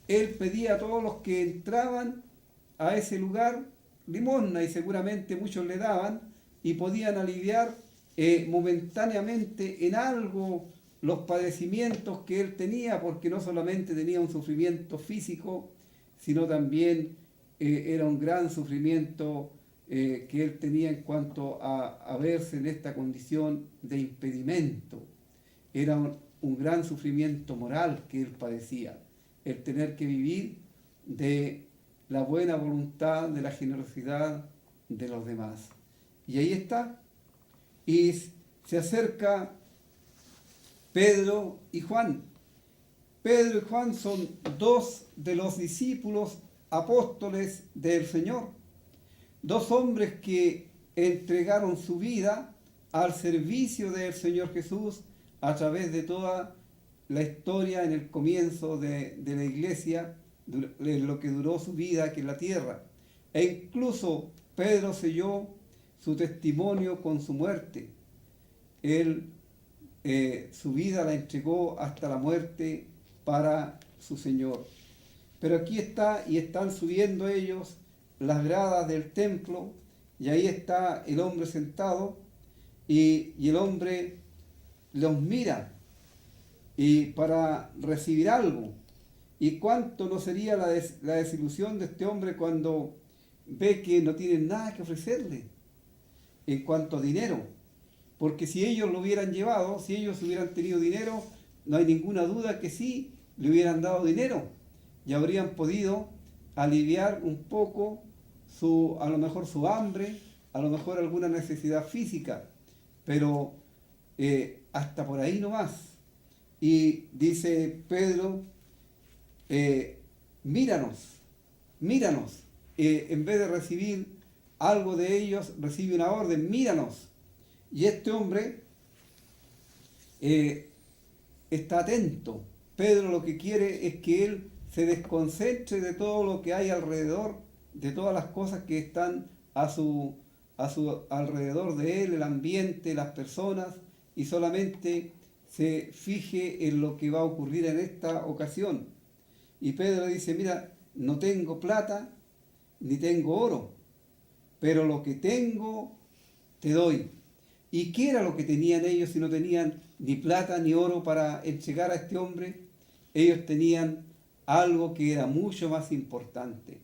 él pedía a todos los que entraban a ese lugar limosna y seguramente muchos le daban y podían aliviar momentáneamente en algo los padecimientos que él tenía, porque no solamente tenía un sufrimiento físico, sino también era un gran sufrimiento que él tenía en cuanto a verse en esta condición de impedimento. Era un gran sufrimiento moral que él padecía, el tener que vivir de la buena voluntad, de la generosidad de los demás. Y ahí está. Y se acerca Pedro y Juan. Pedro y Juan son dos de los discípulos apóstoles del Señor. Dos hombres que entregaron su vida al servicio del Señor Jesús a través de toda la historia en el comienzo de la iglesia, de lo que duró su vida aquí en la tierra. E incluso Pedro selló su testimonio con su muerte. Él su vida la entregó hasta la muerte para su Señor. Pero aquí está, y están subiendo ellos las gradas del templo, y ahí está el hombre sentado, y el hombre los mira y para recibir algo. Y cuánto no sería la desilusión de este hombre cuando ve que no tienen nada que ofrecerle en cuanto a dinero. Porque si ellos lo hubieran llevado, si ellos hubieran tenido dinero, no hay ninguna duda que sí le hubieran dado dinero y habrían podido aliviar un poco a lo mejor su hambre, a lo mejor alguna necesidad física, pero hasta por ahí no más. Y dice Pedro, míranos, en vez de recibir algo de ellos, recibe una orden, míranos. Y este hombre está atento. Pedro lo que quiere es que él se desconcentre de todo lo que hay alrededor, de todas las cosas que están a su alrededor de él, el ambiente, las personas, y solamente se fije en lo que va a ocurrir en esta ocasión. Y Pedro dice, mira, no tengo plata ni tengo oro, pero lo que tengo te doy. ¿Y qué era lo que tenían ellos si no tenían ni plata ni oro para entregar a este hombre? Ellos tenían algo que era mucho más importante.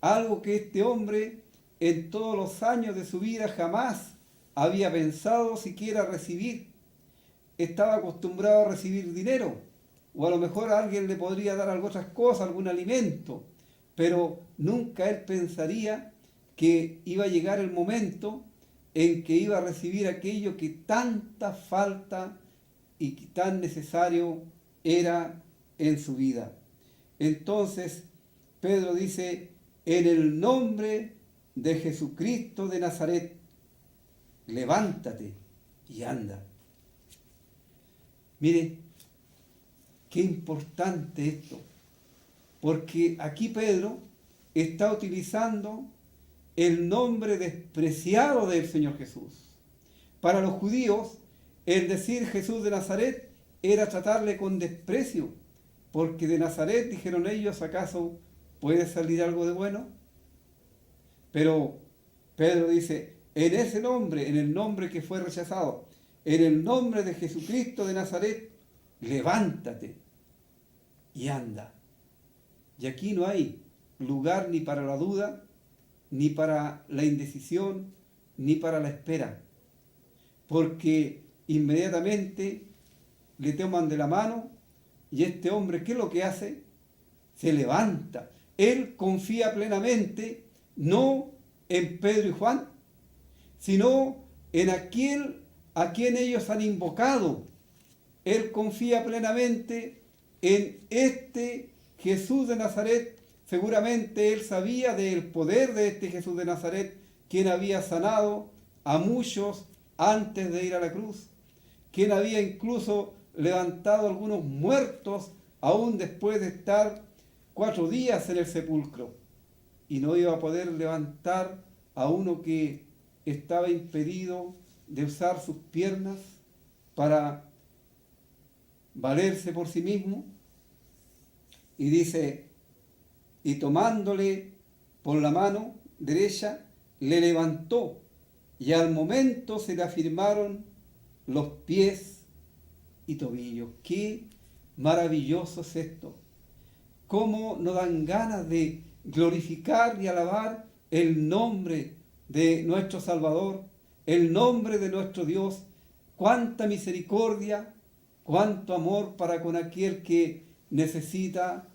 Algo que este hombre en todos los años de su vida jamás había pensado siquiera recibir. Estaba acostumbrado a recibir dinero, o a lo mejor alguien le podría dar algunas otras cosas, algún alimento, pero nunca él pensaría que iba a llegar el momento en que iba a recibir aquello que tanta falta y que tan necesario era en su vida. Entonces Pedro dice, en el nombre de Jesucristo de Nazaret, levántate y anda. Mire, qué importante esto, porque aquí Pedro está utilizando el nombre despreciado del Señor Jesús. Para los judíos, el decir Jesús de Nazaret era tratarle con desprecio, porque de Nazaret, dijeron ellos, ¿acaso puede salir algo de bueno? Pero Pedro dice, en ese nombre, en el nombre que fue rechazado, en el nombre de Jesucristo de Nazaret, levántate y anda. Y aquí no hay lugar ni para la duda, ni para la indecisión, ni para la espera, porque inmediatamente le toman de la mano y este hombre, ¿qué es lo que hace? Se levanta. Él confía plenamente, no en Pedro y Juan, sino en aquel a quien ellos han invocado. Él confía plenamente en este Jesús de Nazaret. Seguramente él sabía del poder de este Jesús de Nazaret, quien había sanado a muchos antes de ir a la cruz, quien había incluso levantado a algunos muertos aún después de estar 4 días en el sepulcro, y no iba a poder levantar a uno que estaba impedido de usar sus piernas para valerse por sí mismo. Y dice, y tomándole por la mano derecha, le levantó, y al momento se le afirmaron los pies y tobillos. ¡Qué maravilloso es esto! ¿Cómo nos dan ganas de glorificar y alabar el nombre de nuestro Salvador, el nombre de nuestro Dios? ¡Cuánta misericordia, cuánto amor para con aquel que necesita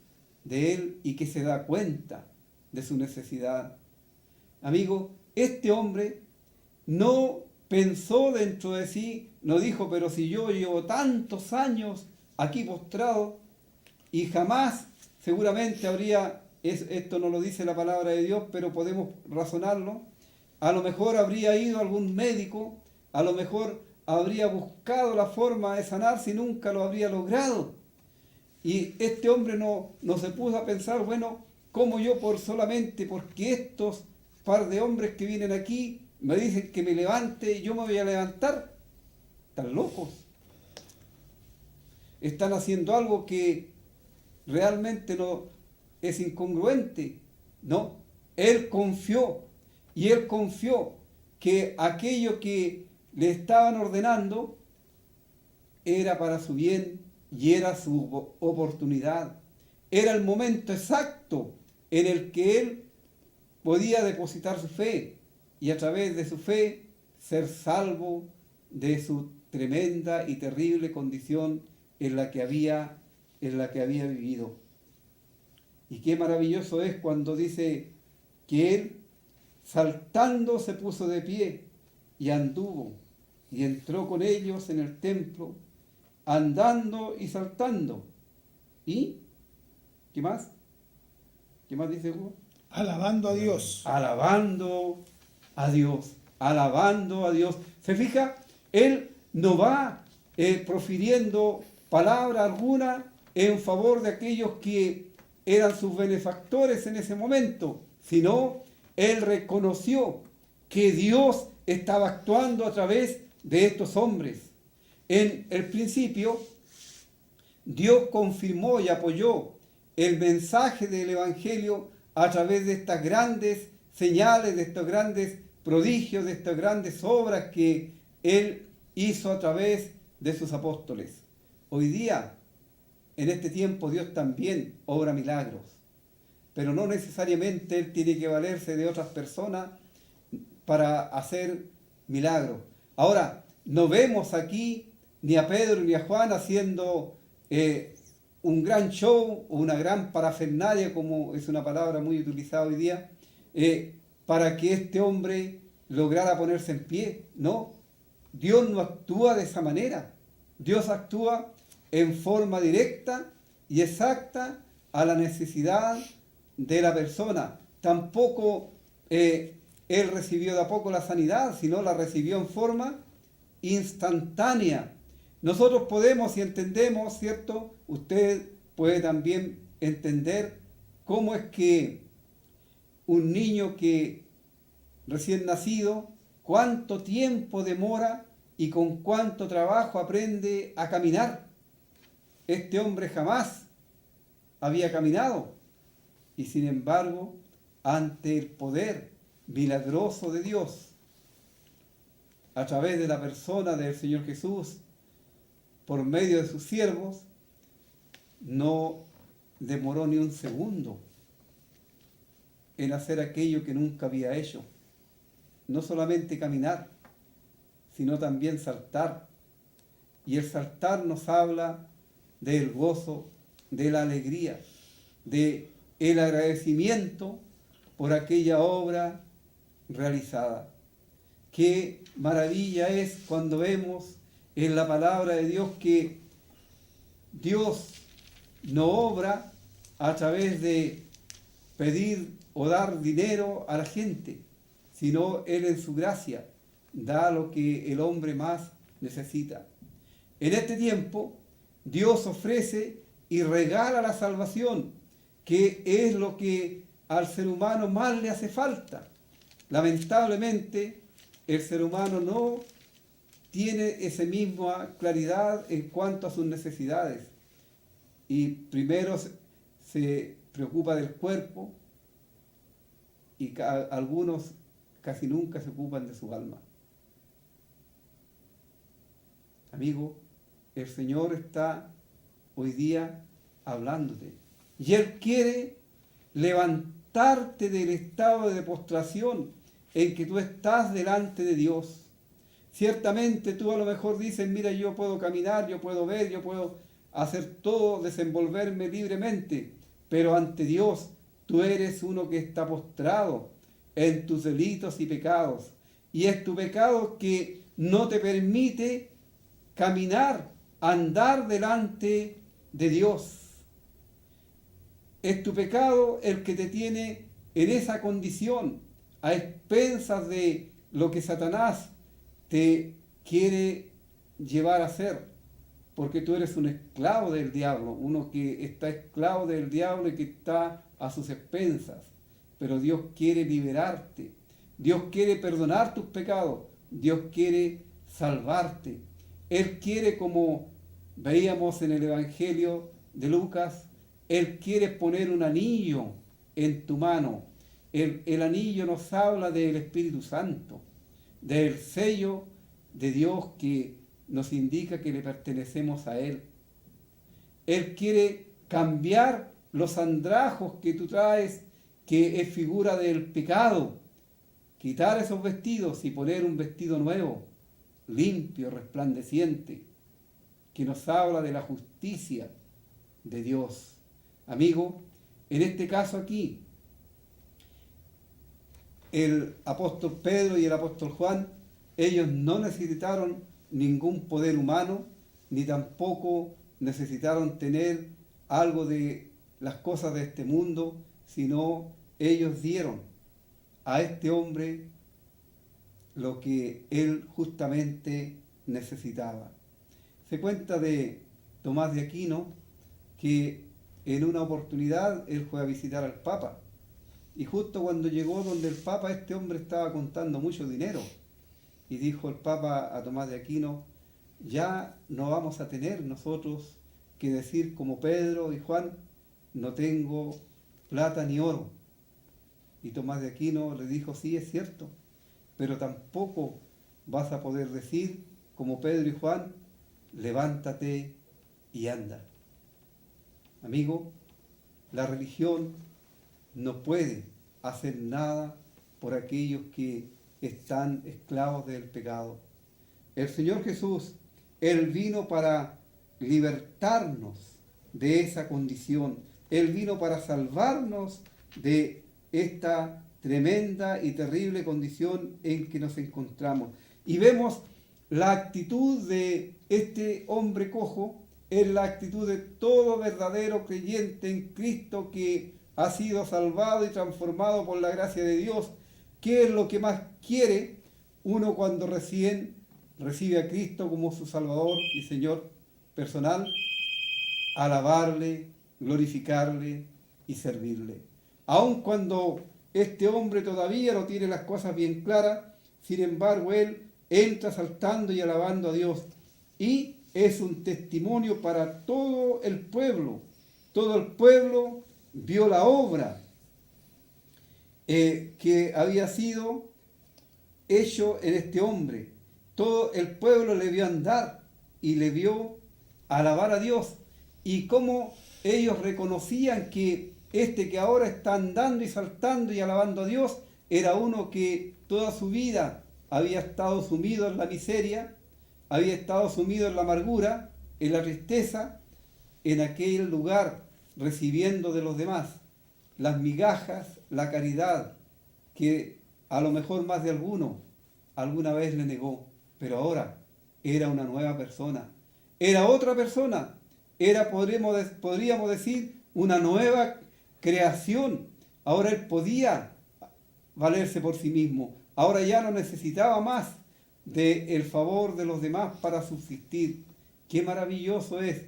de Él y que se da cuenta de su necesidad. Amigo, este hombre no pensó dentro de sí, no dijo, pero si yo llevo tantos años aquí postrado y jamás seguramente habría, esto no lo dice la palabra de Dios, pero podemos razonarlo, a lo mejor habría ido a algún médico, a lo mejor habría buscado la forma de sanar si nunca lo habría logrado. Y este hombre no se puso a pensar, bueno, ¿cómo yo porque estos par de hombres que vienen aquí me dicen que me levante, yo me voy a levantar? Están locos. Están haciendo algo que realmente no es incongruente. No, él confió que aquello que le estaban ordenando era para su bien y era su oportunidad. Era el momento exacto en el que él podía depositar su fe y a través de su fe ser salvo de su tremenda y terrible condición en la que había vivido. Y qué maravilloso es cuando dice que él, saltando, se puso de pie y anduvo y entró con ellos en el templo, andando y saltando. ¿Y qué más? ¿Qué más dice Hugo? Alabando a Dios. Alabando a Dios, alabando a Dios. ¿Se fija? Él no va profiriendo palabra alguna en favor de aquellos que eran sus benefactores en ese momento, sino él reconoció que Dios estaba actuando a través de estos hombres. En el principio, Dios confirmó y apoyó el mensaje del Evangelio a través de estas grandes señales, de estos grandes prodigios, de estas grandes obras que Él hizo a través de sus apóstoles. Hoy día, en este tiempo, Dios también obra milagros, pero no necesariamente Él tiene que valerse de otras personas para hacer milagros. Ahora, no vemos aquí ni a Pedro ni a Juan haciendo un gran show o una gran parafernalia, como es una palabra muy utilizada hoy día, para que este hombre lograra ponerse en pie. No, Dios no actúa de esa manera. Dios actúa en forma directa y exacta a la necesidad de la persona. Tampoco Él recibió de a poco la sanidad, sino la recibió en forma instantánea. Nosotros podemos y entendemos, ¿cierto? Usted puede también entender cómo es que un niño que recién nacido, cuánto tiempo demora y con cuánto trabajo aprende a caminar. Este hombre jamás había caminado y sin embargo, ante el poder milagroso de Dios, a través de la persona del Señor Jesús, por medio de sus siervos, no demoró ni un segundo en hacer aquello que nunca había hecho. No solamente caminar, sino también saltar. Y el saltar nos habla del gozo, de la alegría, de el agradecimiento por aquella obra realizada. Qué maravilla es cuando vemos en la palabra de Dios que Dios no obra a través de pedir o dar dinero a la gente, sino Él en su gracia da lo que el hombre más necesita. En este tiempo, Dios ofrece y regala la salvación, que es lo que al ser humano más le hace falta. Lamentablemente, el ser humano no tiene esa misma claridad en cuanto a sus necesidades. Y primero se preocupa del cuerpo y algunos casi nunca se ocupan de su alma. Amigo, el Señor está hoy día hablándote y Él quiere levantarte del estado de postración en que tú estás delante de Dios. Ciertamente tú a lo mejor dices, mira, yo puedo caminar, yo puedo ver, yo puedo hacer todo, desenvolverme libremente, pero ante Dios tú eres uno que está postrado en tus delitos y pecados. Y es tu pecado que no te permite caminar, andar delante de Dios. Es tu pecado el que te tiene en esa condición, a expensas de lo que Satanás te quiere llevar a hacer, porque tú eres un esclavo del diablo, uno que está esclavo del diablo y que está a sus expensas. Pero Dios quiere liberarte, Dios quiere perdonar tus pecados, Dios quiere salvarte. Él quiere, como veíamos en el Evangelio de Lucas, Él quiere poner un anillo en tu mano. El anillo nos habla del Espíritu Santo, del sello de Dios que nos indica que le pertenecemos a Él. Él quiere cambiar los andrajos que tú traes, que es figura del pecado, quitar esos vestidos y poner un vestido nuevo, limpio, resplandeciente, que nos habla de la justicia de Dios. Amigo, en este caso aquí, el apóstol Pedro y el apóstol Juan, ellos no necesitaron ningún poder humano, ni tampoco necesitaron tener algo de las cosas de este mundo, sino ellos dieron a este hombre lo que él justamente necesitaba. Se cuenta de Tomás de Aquino que en una oportunidad él fue a visitar al Papa, y justo cuando llegó donde el Papa, este hombre estaba contando mucho dinero, y dijo el Papa a Tomás de Aquino: ya no vamos a tener nosotros que decir como Pedro y Juan, no tengo plata ni oro. Y Tomás de Aquino le dijo: sí, es cierto, pero tampoco vas a poder decir como Pedro y Juan, levántate y anda. Amigo, la religión no puede hacer nada por aquellos que están esclavos del pecado. El Señor Jesús, Él vino para libertarnos de esa condición. Él vino para salvarnos de esta tremenda y terrible condición en que nos encontramos. Y vemos la actitud de este hombre cojo, es la actitud de todo verdadero creyente en Cristo que ha sido salvado y transformado por la gracia de Dios. ¿Qué es lo que más quiere uno cuando recién recibe a Cristo como su Salvador y Señor personal? Alabarle, glorificarle y servirle. Aun cuando este hombre todavía no tiene las cosas bien claras, sin embargo él entra saltando y alabando a Dios, y es un testimonio para todo el pueblo. Todo el pueblo vio la obra que había sido hecho en este hombre. Todo el pueblo le vio andar y le vio alabar a Dios, y cómo ellos reconocían que este que ahora está andando y saltando y alabando a Dios era uno que toda su vida había estado sumido en la miseria, había estado sumido en la amargura, en la tristeza, en aquel lugar, recibiendo de los demás las migajas, la caridad, que a lo mejor más de alguno alguna vez le negó, pero ahora era una nueva persona, era otra persona, era, podríamos decir, una nueva creación. Ahora él podía valerse por sí mismo, ahora ya no necesitaba más del favor de los demás para subsistir. Qué maravilloso es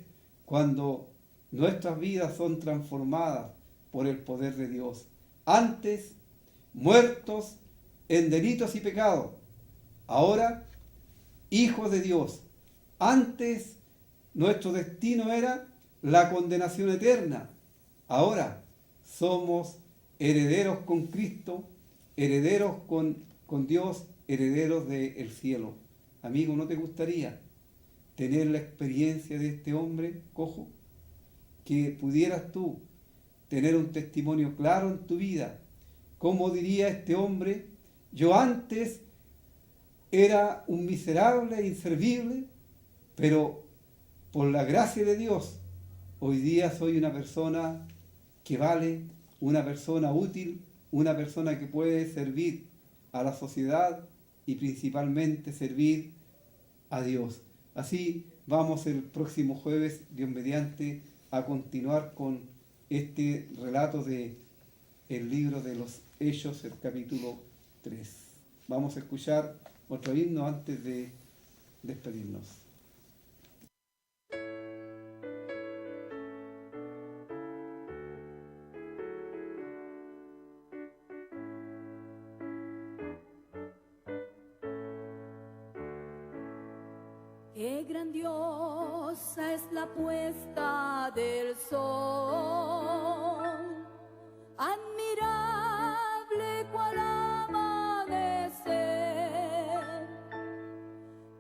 cuando nuestras vidas son transformadas por el poder de Dios. Antes, muertos en delitos y pecados, ahora, hijos de Dios. Antes, nuestro destino era la condenación eterna. Ahora, somos herederos con Cristo, herederos con Dios, herederos del cielo. Amigo, ¿no te gustaría tener la experiencia de este hombre cojo? Que pudieras tú tener un testimonio claro en tu vida. ¿Cómo diría este hombre? Yo antes era un miserable, inservible, pero por la gracia de Dios, hoy día soy una persona que vale, una persona útil, una persona que puede servir a la sociedad y principalmente servir a Dios. Así vamos el próximo jueves, Dios mediante, a continuar con este relato de el libro de los Hechos, el capítulo 3. Vamos a escuchar otro himno antes de despedirnos. Qué grandiosa es la puesta del sol, admirable cual amanecer,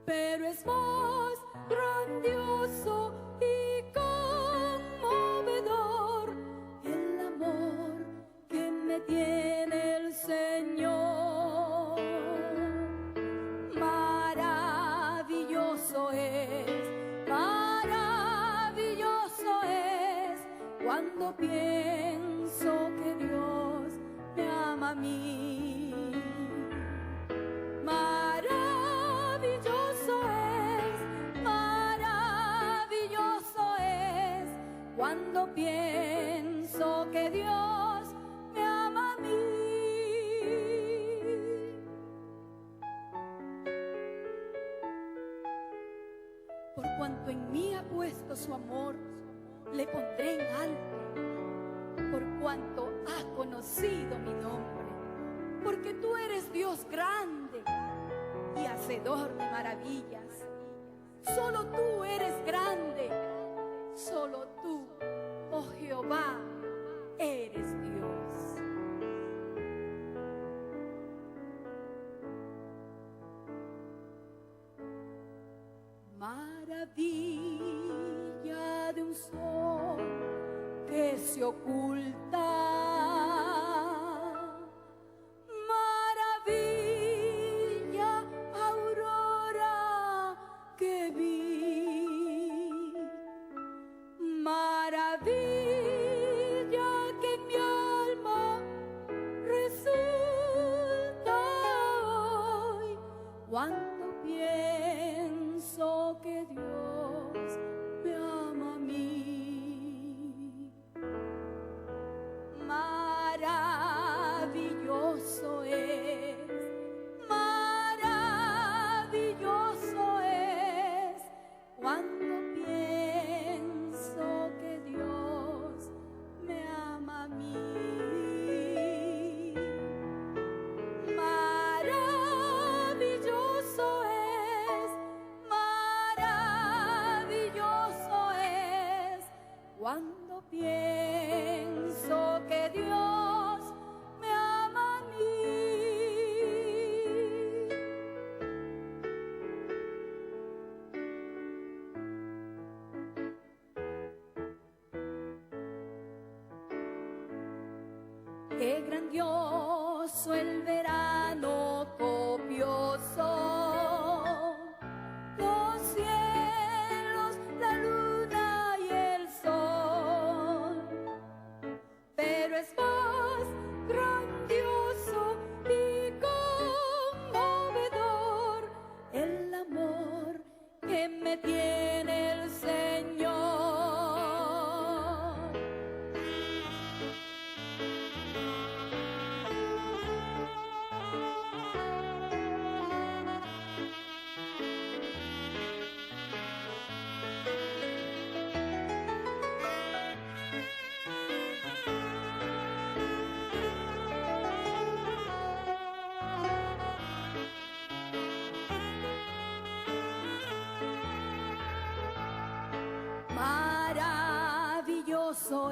pero es más grandioso y conmovedor el amor que me tiene el Señor. Maravilloso es cuando pienso que Dios me ama a mí. Maravilloso es cuando pienso que Dios me ama a mí. Por cuanto en mí ha puesto su amor, le pondré en alto. Por cuanto ha conocido mi nombre, porque tú eres Dios grande y hacedor de maravillas. Solo tú eres grande, solo tú, oh Jehová, eres Dios. Maravilla de un sol que se oculta, maravilla, aurora que vi, maravilla que en mi alma resulta hoy cuando pienso que Dios me ama a mí. Maravilloso es cuando pienso que Dios me ama a mí. Maravilloso es cuando pienso que Dios me ama a mí. Qué grandioso el verano copioso, los cielos, la luna y el sol, pero es más grandioso y conmovedor el amor que me tiene el Señor. Maravilloso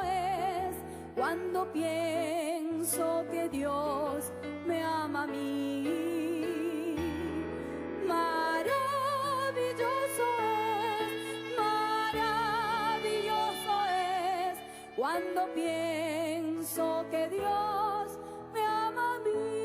es cuando pienso que Dios me ama a mí. Maravilloso es cuando pienso que Dios me ama a mí.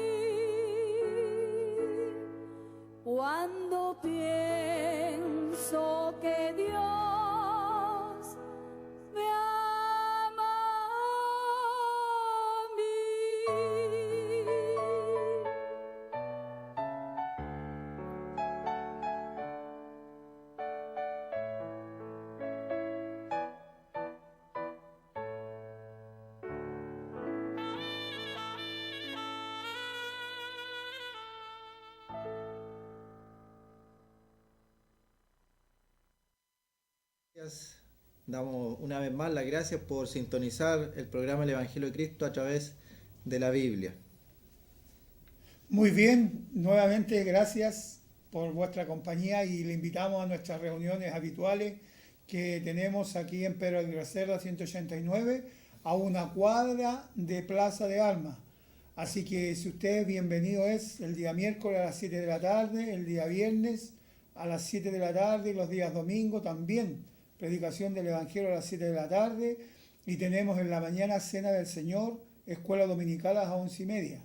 Damos una vez más las gracias por sintonizar el programa El Evangelio de Cristo a través de la Biblia. Muy bien, nuevamente gracias por vuestra compañía y le invitamos a nuestras reuniones habituales que tenemos aquí en Pedro Aguirre Cerda 189 a una cuadra de Plaza de Armas. Así que si usted bienvenido es el día miércoles a las 7 de la tarde, el día viernes a las 7 de la tarde y los días domingo también. Predicación del Evangelio a las 7 de la tarde y tenemos en la mañana Cena del Señor, escuela dominical a las 11:30.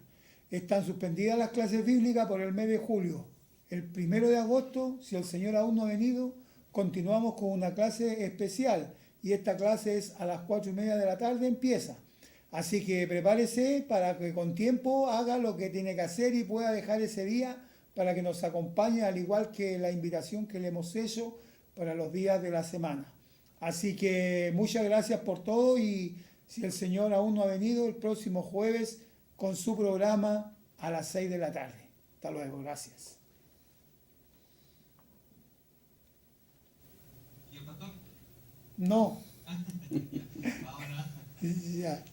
Están suspendidas las clases bíblicas por el mes de julio. El 1 de agosto, si el Señor aún no ha venido, continuamos con una clase especial y esta clase es a las 4:30 de la tarde, empieza. Así que prepárese para que con tiempo haga lo que tiene que hacer y pueda dejar ese día para que nos acompañe, al igual que la invitación que le hemos hecho para los días de la semana. Así que muchas gracias por todo y si el Señor aún no ha venido, el próximo jueves con su programa a las 6 de la tarde. Hasta luego, gracias. ¿Y el pastor? No. Ahora. Ya.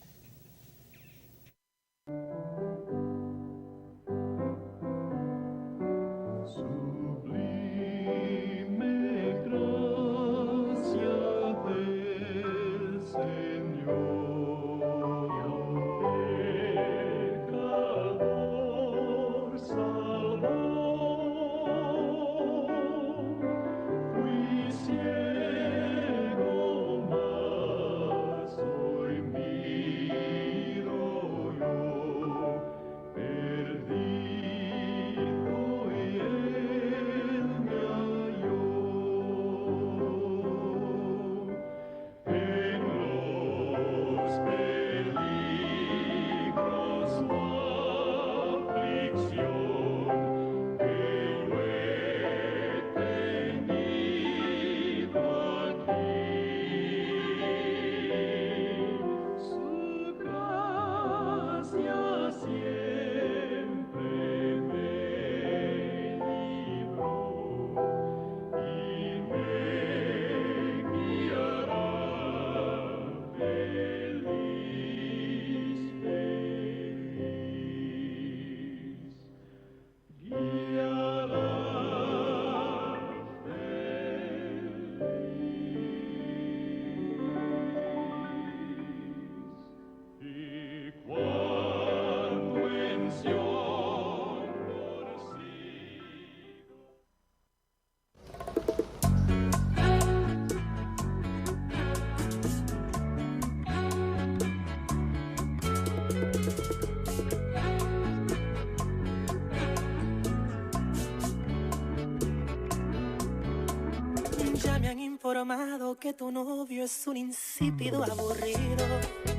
Ya me han informado que tu novio es un insípido aburrido.